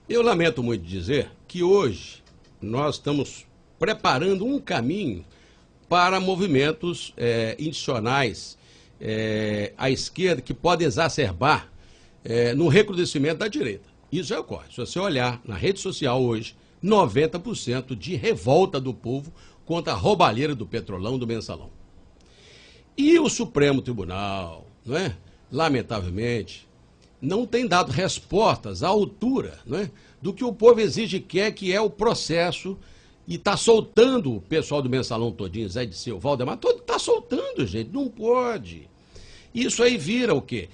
Eu lamento muito dizer que hoje nós estamos preparando um caminho para movimentos institucionais à esquerda que podem exacerbar no recrudescimento da direita. Isso já ocorre. Se você olhar na rede social hoje, 90% de revolta do povo contra a roubalheira do Petrolão, do Mensalão. E o Supremo Tribunal, não é? Lamentavelmente, não tem dado respostas à altura, não é, do que o povo exige e quer, que é o processo, e está soltando o pessoal do Mensalão todinho, Zé Disseu, Valdemar, todo está soltando, gente, não pode. Isso aí vira o quê?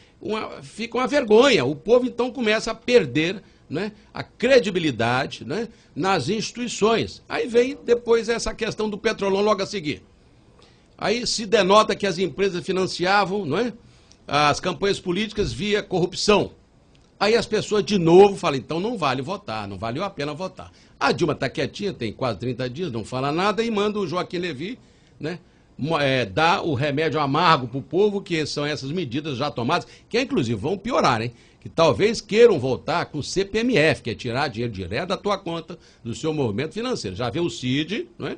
Fica uma vergonha. O povo então começa a perder, né, a credibilidade, né, nas instituições. Aí vem depois essa questão do Petrolão logo a seguir. Aí se denota que as empresas financiavam, não é, as campanhas políticas via corrupção. Aí as pessoas de novo falam, então não vale votar, não valeu a pena votar. A Dilma está quietinha, tem quase 30 dias, não fala nada, e manda o Joaquim Levy, né, dar o remédio amargo para o povo, que são essas medidas já tomadas, que inclusive vão piorar, hein? Que talvez queiram voltar com o CPMF, que é tirar dinheiro direto da tua conta, do seu movimento financeiro. Já vê o CID, não é?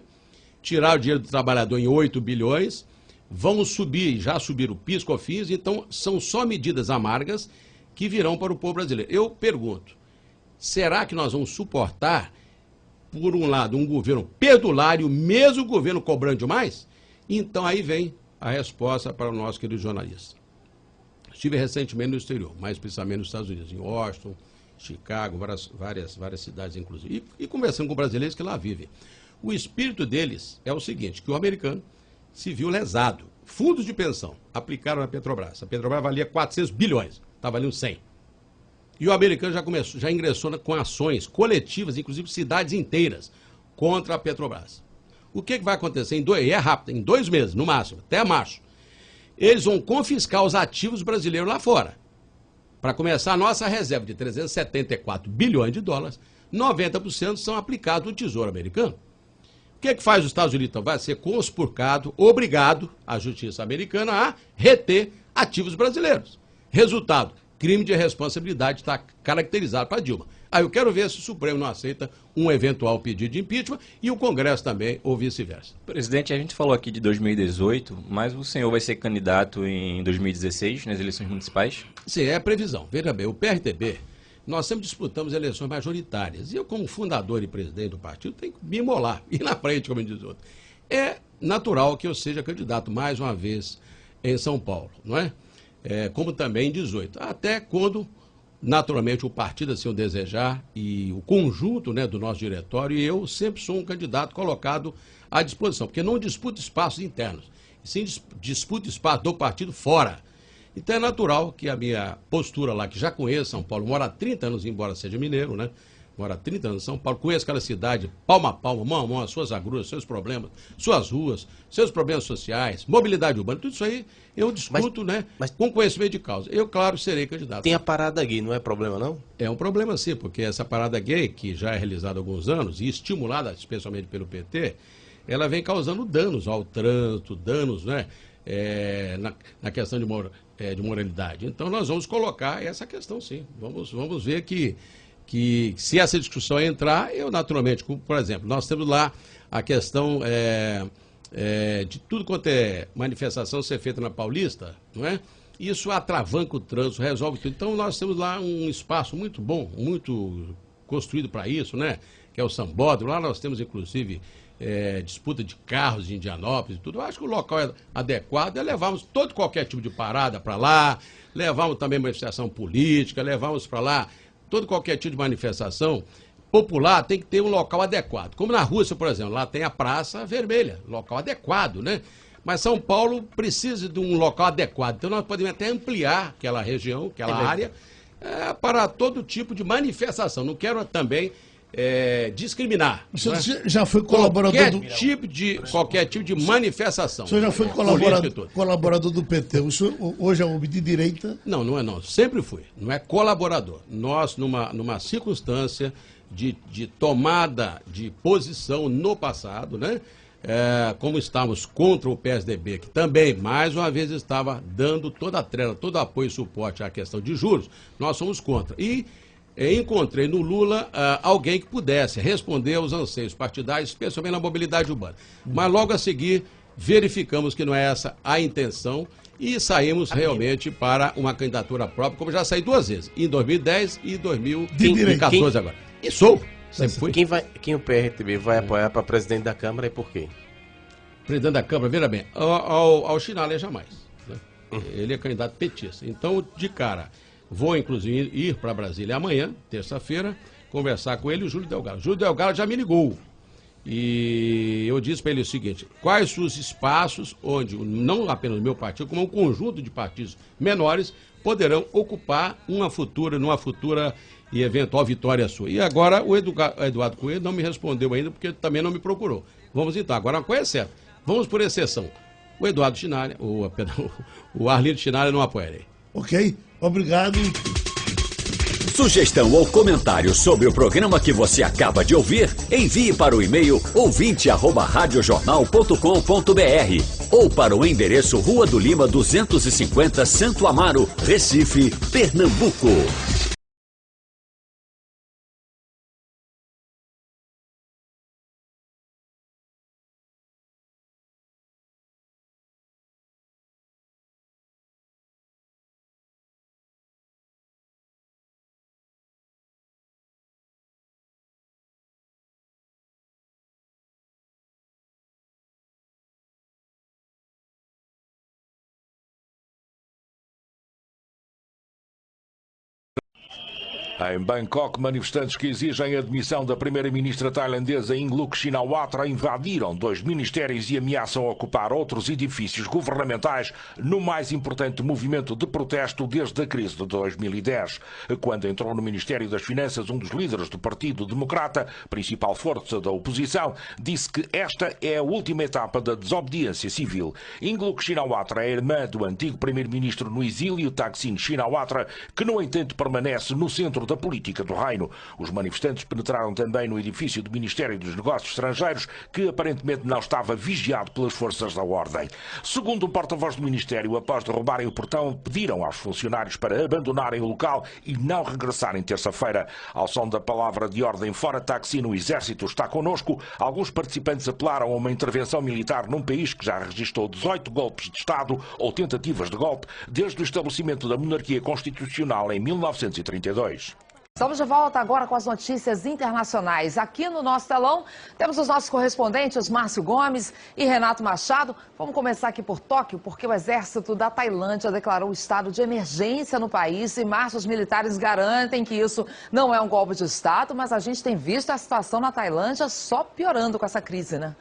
Tirar o dinheiro do trabalhador em 8 bilhões, vão subir, já subiram o PIS, COFINS, então são só medidas amargas que virão para o povo brasileiro. Eu pergunto, será que nós vamos suportar, por um lado, um governo perdulário, mesmo o governo cobrando demais? Então aí vem a resposta para o nosso querido jornalista. Estive recentemente no exterior, mais precisamente nos Estados Unidos, em Washington, Chicago, várias cidades inclusive, e conversando com brasileiros que lá vivem. O espírito deles é o seguinte, que o americano se viu lesado. Fundos de pensão aplicaram na Petrobras. A Petrobras valia 400 bilhões, está valendo 100. E o americano já ingressou com ações coletivas, inclusive cidades inteiras, contra a Petrobras. O que vai acontecer? E é rápido, em 2 meses, no máximo, até março. Eles vão confiscar os ativos brasileiros lá fora. Para começar, a nossa reserva de 374 bilhões de dólares, 90% são aplicados no Tesouro Americano. O que faz os Estados Unidos? Então, vai ser conspurcado, obrigado a justiça americana a reter ativos brasileiros. Resultado, crime de responsabilidade está caracterizado para Dilma. Aí eu quero ver se o Supremo não aceita um eventual pedido de impeachment e o Congresso também, ou vice-versa.
Presidente, a gente falou aqui de 2018, mas o senhor vai ser candidato em 2016, nas eleições municipais?
Sim, é a previsão. Veja bem, o PRTB, nós sempre disputamos eleições majoritárias. E eu, como fundador e presidente do partido, tenho que me imolar, ir na frente, como diz o outro. É natural que eu seja candidato mais uma vez em São Paulo, não é? Como também em 18. Até quando, naturalmente, o partido assim o desejar e o conjunto, né, do nosso diretório, e eu sempre sou um candidato colocado à disposição, porque não disputa espaços internos, e sim disputa espaço do partido fora. Então é natural que a minha postura lá, que já conheço São Paulo, moro há 30 anos, embora seja mineiro, né? Moro há 30 anos em São Paulo, conheço aquela cidade, palmo a palmo, mão a mão, as suas agruras, seus problemas, suas ruas, seus problemas sociais, mobilidade urbana, tudo isso aí eu discuto, mas com conhecimento de causa. Eu, claro, serei candidato.
Tem a parada gay, não é problema, não?
É um problema, sim, porque essa parada gay, que já é realizada há alguns anos e estimulada especialmente pelo PT, ela vem causando danos ao trânsito, danos, né? Na questão de moralidade. Então nós vamos colocar essa questão, sim. Vamos ver que se essa discussão entrar, eu naturalmente, por exemplo, nós temos lá a questão de tudo quanto é manifestação ser feita na Paulista, não é? Isso atravanca o trânsito, resolve tudo. Então nós temos lá um espaço muito bom, muito construído para isso, né? Que é o Sambódromo. Lá nós temos, inclusive, disputa de carros de Indianópolis e tudo. Eu acho que o local é adequado. Levarmos qualquer tipo de parada para lá, levarmos também manifestação política, levarmos para lá qualquer tipo de manifestação popular. Tem que ter um local adequado. Como na Rússia, por exemplo, lá tem a Praça Vermelha, local adequado, né? Mas São Paulo precisa de um local adequado. Então nós podemos até ampliar aquela região, aquela área, para todo tipo de manifestação. Não quero também discriminar.
O senhor já foi colaborador
qualquer tipo de manifestação.
O senhor já foi colaborador do PT. O senhor hoje é homem de direita?
Não, não é não. Sempre fui. Não é colaborador. Nós, numa circunstância de tomada de posição no passado, né? Como estávamos contra o PSDB, que também, mais uma vez, estava dando toda a trela, todo o apoio e suporte à questão de juros, nós somos contra. E encontrei no Lula alguém que pudesse responder aos anseios partidários, especialmente na mobilidade urbana. Mas logo a seguir verificamos que não é essa a intenção e saímos realmente para uma candidatura própria, como já saí 2 vezes, em 2010 e 2014 agora. E sou, sempre fui.
Quem o PRTB vai apoiar para presidente da Câmara e por quê?
Presidente da Câmara, veja bem, ao Chinalha jamais, né? Ele é candidato petista. Então, de cara, vou, inclusive, ir para Brasília amanhã, terça-feira, conversar com ele e o Júlio Delgado. O Júlio Delgado já me ligou. E eu disse para ele o seguinte: quais os espaços onde, não apenas o meu partido, como um conjunto de partidos menores, poderão ocupar numa futura e eventual vitória sua. E agora o Eduardo Coelho não me respondeu ainda, porque também não me procurou. Vamos então, agora uma coisa é certa, vamos por exceção. O Eduardo Chinalha, o Arlindo Chinalha não apoiarei.
Ok, obrigado.
Sugestão ou comentário sobre o programa que você acaba de ouvir, envie para o e-mail ouvinte@radiojornal.com.br ou para o endereço Rua do Lima 250, Santo Amaro, Recife, Pernambuco.
Em Bangkok, manifestantes que exigem a admissão da primeira-ministra tailandesa Yingluck Shinawatra invadiram 2 ministérios e ameaçam ocupar outros edifícios governamentais no mais importante movimento de protesto desde a crise de 2010. Quando entrou no Ministério das Finanças, um dos líderes do Partido Democrata, principal força da oposição, disse que esta é a última etapa da desobediência civil. Yingluck Shinawatra é irmã do antigo primeiro-ministro no exílio, Thaksin Shinawatra, que, no entanto, permanece no centro centro da política do reino. Os manifestantes penetraram também no edifício do Ministério dos Negócios Estrangeiros, que aparentemente não estava vigiado pelas forças da ordem. Segundo um porta-voz do Ministério, após derrubarem o portão, pediram aos funcionários para abandonarem o local e não regressarem terça-feira. Ao som da palavra de ordem fora táxi no Exército está connosco, alguns participantes apelaram a uma intervenção militar num país que já registrou 18 golpes de Estado ou tentativas de golpe desde o estabelecimento da monarquia constitucional em 1932.
Estamos de volta agora com as notícias internacionais. Aqui no nosso telão temos os nossos correspondentes Márcio Gomes e Renato Machado. Vamos começar aqui por Tóquio, porque o exército da Tailândia declarou estado de emergência no país. E, Márcio, os militares garantem que isso não é um golpe de Estado, mas a gente tem visto a situação na Tailândia só piorando com essa crise, né?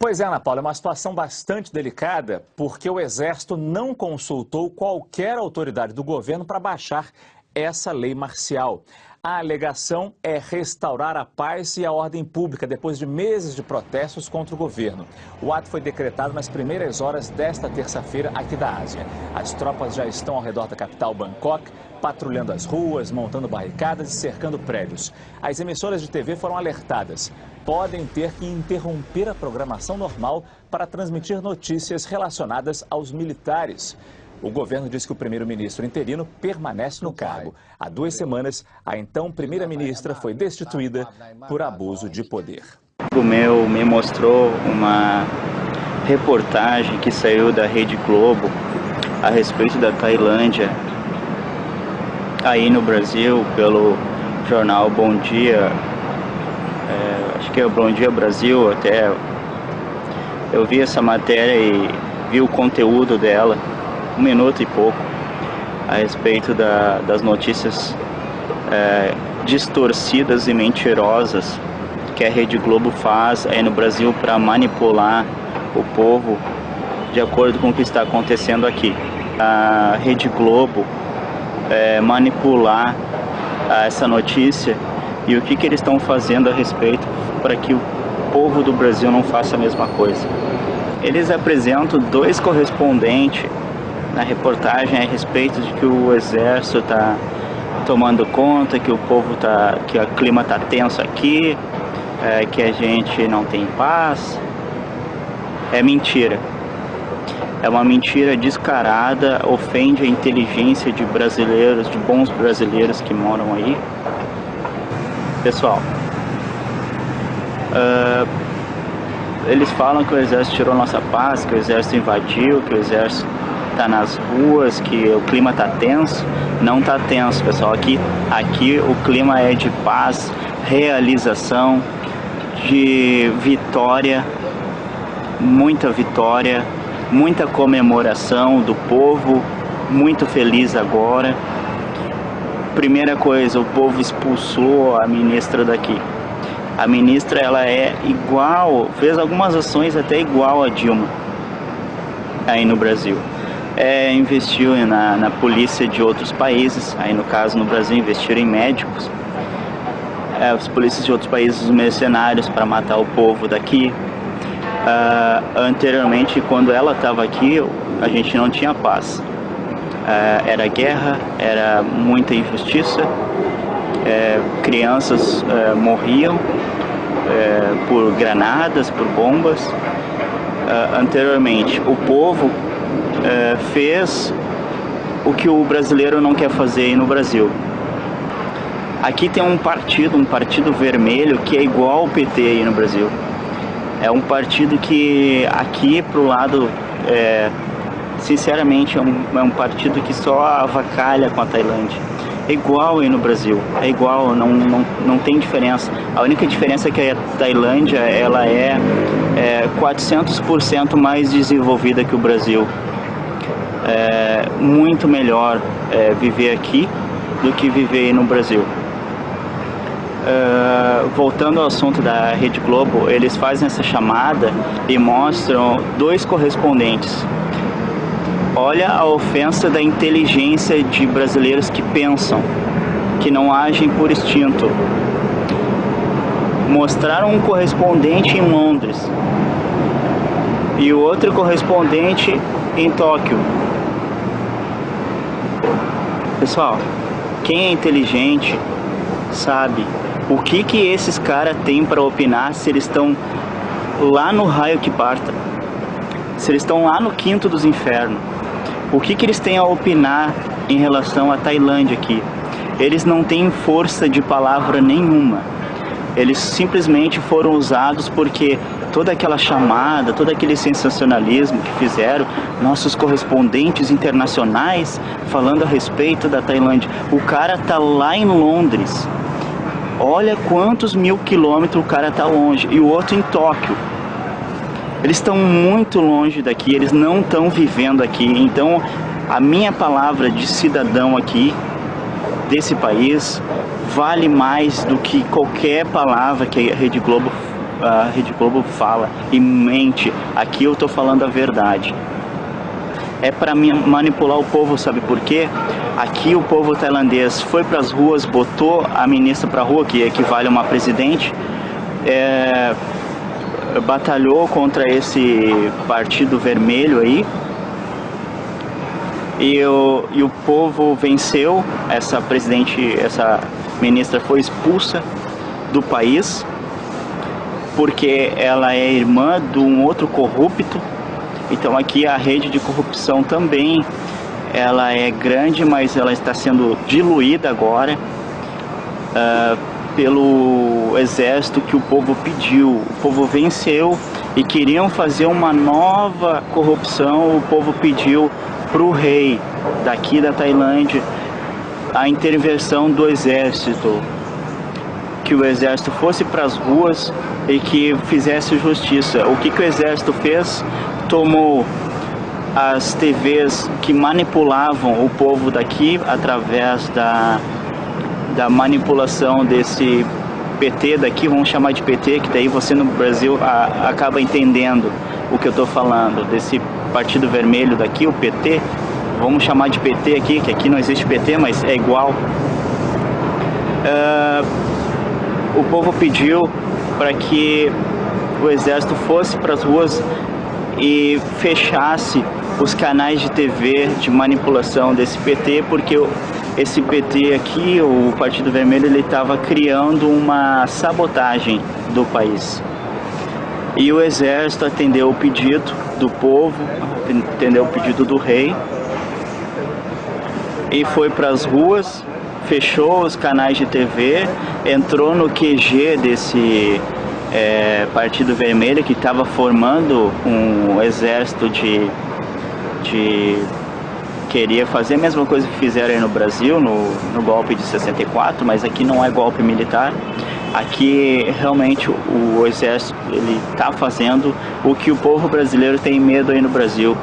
Pois é, Ana Paula, é uma situação bastante delicada porque o Exército não consultou qualquer autoridade do governo para baixar essa lei marcial. A alegação é restaurar a paz e a ordem pública depois de meses de protestos contra o governo. O ato foi decretado nas primeiras horas desta terça-feira aqui da Ásia. As tropas já estão ao redor da capital Bangkok, patrulhando as ruas, montando barricadas e cercando prédios. As emissoras de TV foram alertadas. Podem ter que interromper a programação normal para transmitir notícias relacionadas aos militares. O governo diz que o primeiro-ministro interino permanece no cargo. Há 2 semanas, a então primeira-ministra foi destituída por abuso de poder.
O meu me mostrou uma reportagem que saiu da Rede Globo a respeito da Tailândia, aí no Brasil, pelo jornal Bom Dia, acho que é o Bom Dia Brasil, até eu vi essa matéria e vi o conteúdo dela, 1 minuto e pouco, a respeito das notícias distorcidas e mentirosas que a Rede Globo faz aí no Brasil para manipular o povo de acordo com o que está acontecendo aqui. A Rede Globo manipular essa notícia e o que eles estão fazendo a respeito para que o povo do Brasil não faça a mesma coisa. Eles apresentam 2 correspondentes na reportagem a respeito de que o exército está tomando conta, que o povo que o clima está tenso aqui, que a gente não tem paz. É mentira. É uma mentira descarada, ofende a inteligência de brasileiros, de bons brasileiros que moram aí. Pessoal, eles falam que o exército tirou nossa paz, que o exército invadiu, que o exército está nas ruas, que o clima está tenso. Não está tenso, pessoal. Aqui o clima é de paz, realização, de vitória, muita comemoração do povo, muito feliz agora. Primeira coisa, o povo expulsou a ministra daqui. A ministra, ela é igual, fez algumas ações até igual a Dilma aí no Brasil. Investiu na polícia de outros países, aí no caso no Brasil investiram em médicos. As polícias de outros países, os mercenários para matar o povo daqui. Anteriormente, quando ela estava aqui, a gente não tinha paz. Era guerra, era muita injustiça, crianças morriam por granadas, por bombas. Anteriormente, o povo fez o que o brasileiro não quer fazer aí no Brasil. Aqui tem um partido vermelho que é igual ao PT aí no Brasil. É um partido que aqui pro lado, sinceramente, é um partido que só avacalha com a Tailândia. É igual aí no Brasil, é igual, não tem diferença. A única diferença é que a Tailândia ela é 400% mais desenvolvida que o Brasil. É muito melhor viver aqui do que viver aí no Brasil. Voltando ao assunto da Rede Globo, eles fazem essa chamada e mostram 2 correspondentes. Olha a ofensa da inteligência de brasileiros que pensam, que não agem por instinto. Mostraram um correspondente em Londres e o outro correspondente em Tóquio. Pessoal, quem é inteligente sabe o que esses caras têm para opinar se eles estão lá no raio que parta, se eles estão lá no quinto dos infernos. O que eles têm a opinar em relação à Tailândia aqui? Eles não têm força de palavra nenhuma. Eles simplesmente foram usados porque toda aquela chamada, todo aquele sensacionalismo que fizeram, nossos correspondentes internacionais falando a respeito da Tailândia. O cara tá lá em Londres. Olha quantos 1000 quilômetros o cara tá longe. E o outro em Tóquio. Eles estão muito longe daqui, eles não estão vivendo aqui. Então, a minha palavra de cidadão aqui, desse país, vale mais do que qualquer palavra que a Rede Globo fala e mente. Aqui eu estou falando a verdade. É para manipular o povo, sabe por quê? Aqui o povo tailandês foi para as ruas, botou a ministra para a rua, que equivale a uma presidente, batalhou contra esse partido vermelho aí, e o povo venceu. Essa ministra foi expulsa do país porque ela é irmã de um outro corrupto. Então aqui a rede de corrupção também, ela é grande, mas ela está sendo diluída agora pelo exército que o povo pediu. O povo venceu e queriam fazer uma nova corrupção. O povo pediu para o rei daqui da Tailândia a intervenção do exército, que o exército fosse para as ruas e que fizesse justiça. O que o exército fez? Tomou as TVs que manipulavam o povo daqui através da manipulação desse PT daqui, vamos chamar de PT, que daí você no Brasil acaba entendendo o que eu estou falando, desse Partido Vermelho daqui, o PT, vamos chamar de PT aqui, que aqui não existe PT, mas é igual. O povo pediu para que o exército fosse para as ruas e fechasse os canais de TV de manipulação desse PT, porque esse PT aqui, o Partido Vermelho, ele estava criando uma sabotagem do país. E o exército atendeu o pedido do povo, atendeu o pedido do rei, e foi para as ruas, fechou os canais de TV, entrou no QG desse Partido Vermelho, que estava formando um exército queria fazer a mesma coisa que fizeram aí no Brasil, no golpe de 64, mas aqui não é golpe militar. Aqui realmente o exército ele está fazendo o que o povo brasileiro tem medo aí no Brasil.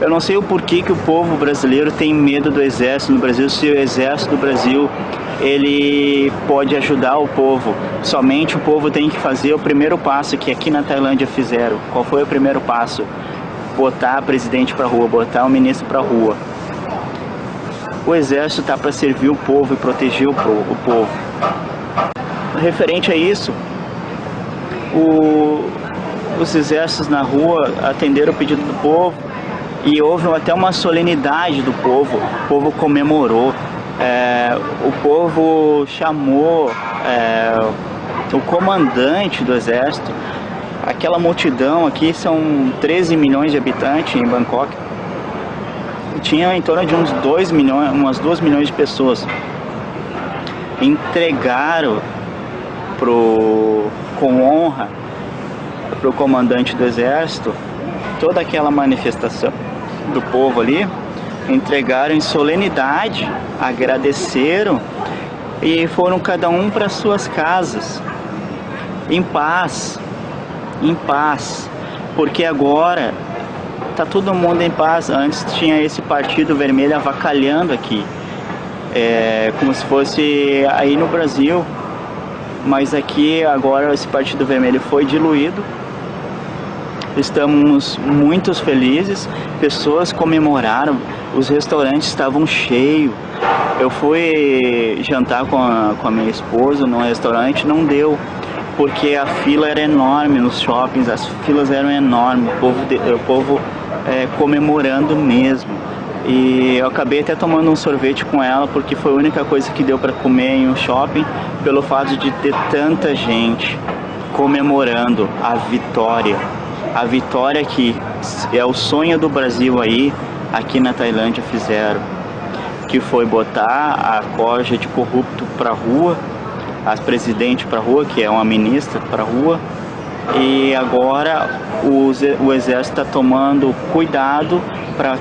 Eu não sei o porquê que o povo brasileiro tem medo do exército no Brasil, se o exército do Brasil ele pode ajudar o povo. Somente o povo tem que fazer o primeiro passo que aqui na Tailândia fizeram. Qual foi o primeiro passo? Botar a presidente para rua, botar o ministro para rua. O exército está para servir o povo e proteger o povo. Referente a isso, os exércitos na rua atenderam o pedido do povo e houve até uma solenidade do povo. O povo comemorou, o povo chamou o comandante do exército. Aquela multidão aqui, são 13 milhões de habitantes em Bangkok. Tinha em torno de uns 2 milhões, umas 2 milhões de pessoas. Entregaram com honra para o comandante do exército toda aquela manifestação do povo ali. Entregaram em solenidade, agradeceram e foram cada um para suas casas, em paz, porque agora tá todo mundo em paz. Antes tinha esse Partido Vermelho avacalhando aqui, como se fosse aí no Brasil, mas aqui agora esse Partido Vermelho foi diluído. Estamos muito felizes, pessoas comemoraram, os restaurantes estavam cheios. Eu fui jantar com a minha esposa num restaurante, não deu, porque a fila era enorme nos shoppings, as filas eram enormes, o povo comemorando mesmo. E eu acabei até tomando um sorvete com ela, porque foi a única coisa que deu para comer em um shopping, pelo fato de ter tanta gente comemorando a vitória. A vitória que é o sonho do Brasil aí, aqui na Tailândia fizeram. Que foi botar a corja de corrupto para rua, a presidente para rua, que é uma ministra para rua. E agora o exército está tomando cuidado para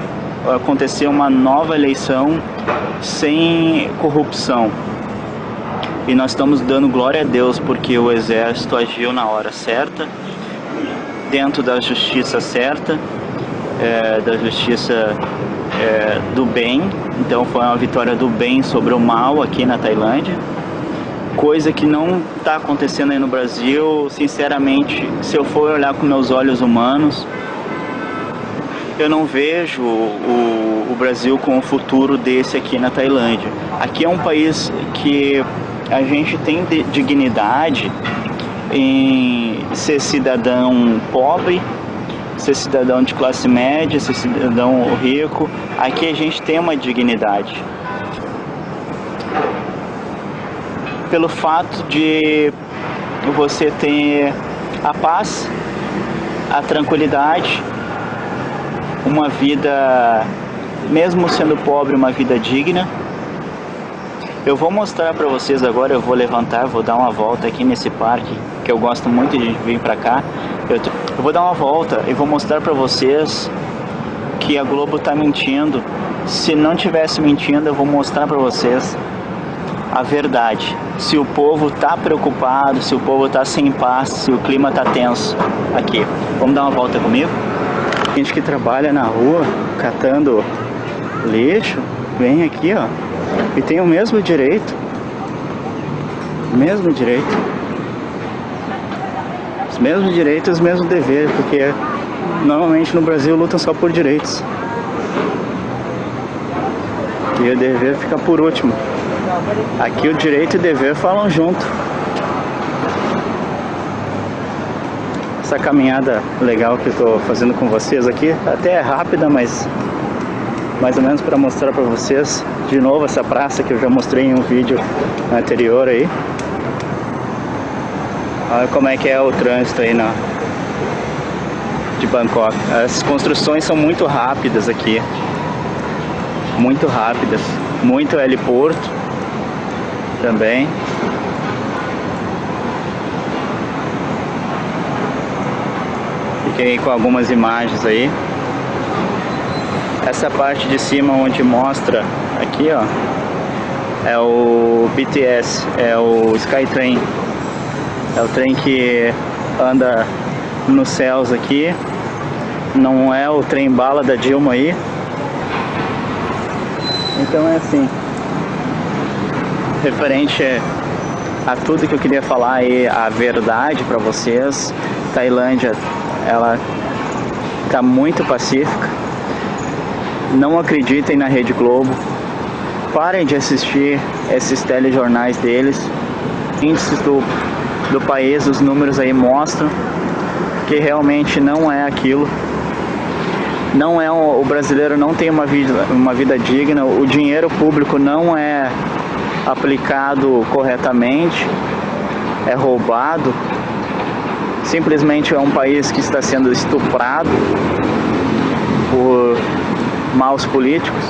acontecer uma nova eleição sem corrupção. E nós estamos dando glória a Deus porque o exército agiu na hora certa, dentro da justiça certa, da justiça do bem. Então foi uma vitória do bem sobre o mal aqui na Tailândia. Coisa que não está acontecendo aí no Brasil. Sinceramente, se eu for olhar com meus olhos humanos, eu não vejo o Brasil com o futuro desse aqui na Tailândia. Aqui é um país que a gente tem dignidade em ser cidadão pobre, ser cidadão de classe média, ser cidadão rico. Aqui a gente tem uma dignidade. Pelo fato de você ter a paz, a tranquilidade, uma vida, mesmo sendo pobre, uma vida digna. Eu vou mostrar para vocês agora, eu vou levantar, vou dar uma volta aqui nesse parque, que eu gosto muito de vir para cá. Eu vou dar uma volta e vou mostrar para vocês que a Globo está mentindo. Se não tivesse mentindo, eu vou mostrar para vocês a verdade. Se o povo está preocupado, se o povo está sem paz, se o clima está tenso. Aqui, vamos dar uma volta comigo? Gente que trabalha na rua, catando lixo, vem aqui, ó, e tem o mesmo direito. Os mesmos direitos, os mesmos deveres, porque normalmente no Brasil lutam só por direitos. E o dever fica por último. Aqui o direito e o dever falam junto. Essa caminhada legal que eu estou fazendo com vocês aqui, até é rápida, mas mais ou menos para mostrar para vocês de novo essa praça que eu já mostrei em um vídeo anterior aí. Olha como é que é o trânsito aí de Bangkok. As construções são muito rápidas aqui. Muito rápidas. Muito heliporto também. Fiquei com algumas imagens aí. Essa parte de cima onde mostra aqui, ó, é o BTS, é o Skytrain. É o trem que anda nos céus aqui. Não é o trem bala da Dilma aí. Então é assim. Referente a tudo que eu queria falar aí, a verdade para vocês. Tailândia, ela tá muito pacífica. Não acreditem na Rede Globo. Parem de assistir esses telejornais deles. Índices do país, os números aí mostram que realmente não é aquilo. Não é o brasileiro não tem uma vida digna. O dinheiro público não é aplicado corretamente, é roubado. Simplesmente é um país que está sendo estuprado por maus políticos.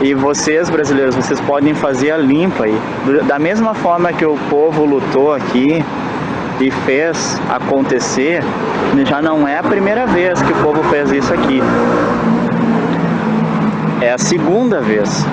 E vocês, brasileiros, vocês podem fazer a limpa aí. Da mesma forma que o povo lutou aqui e fez acontecer, já não é a primeira vez que o povo fez isso aqui. É a segunda vez.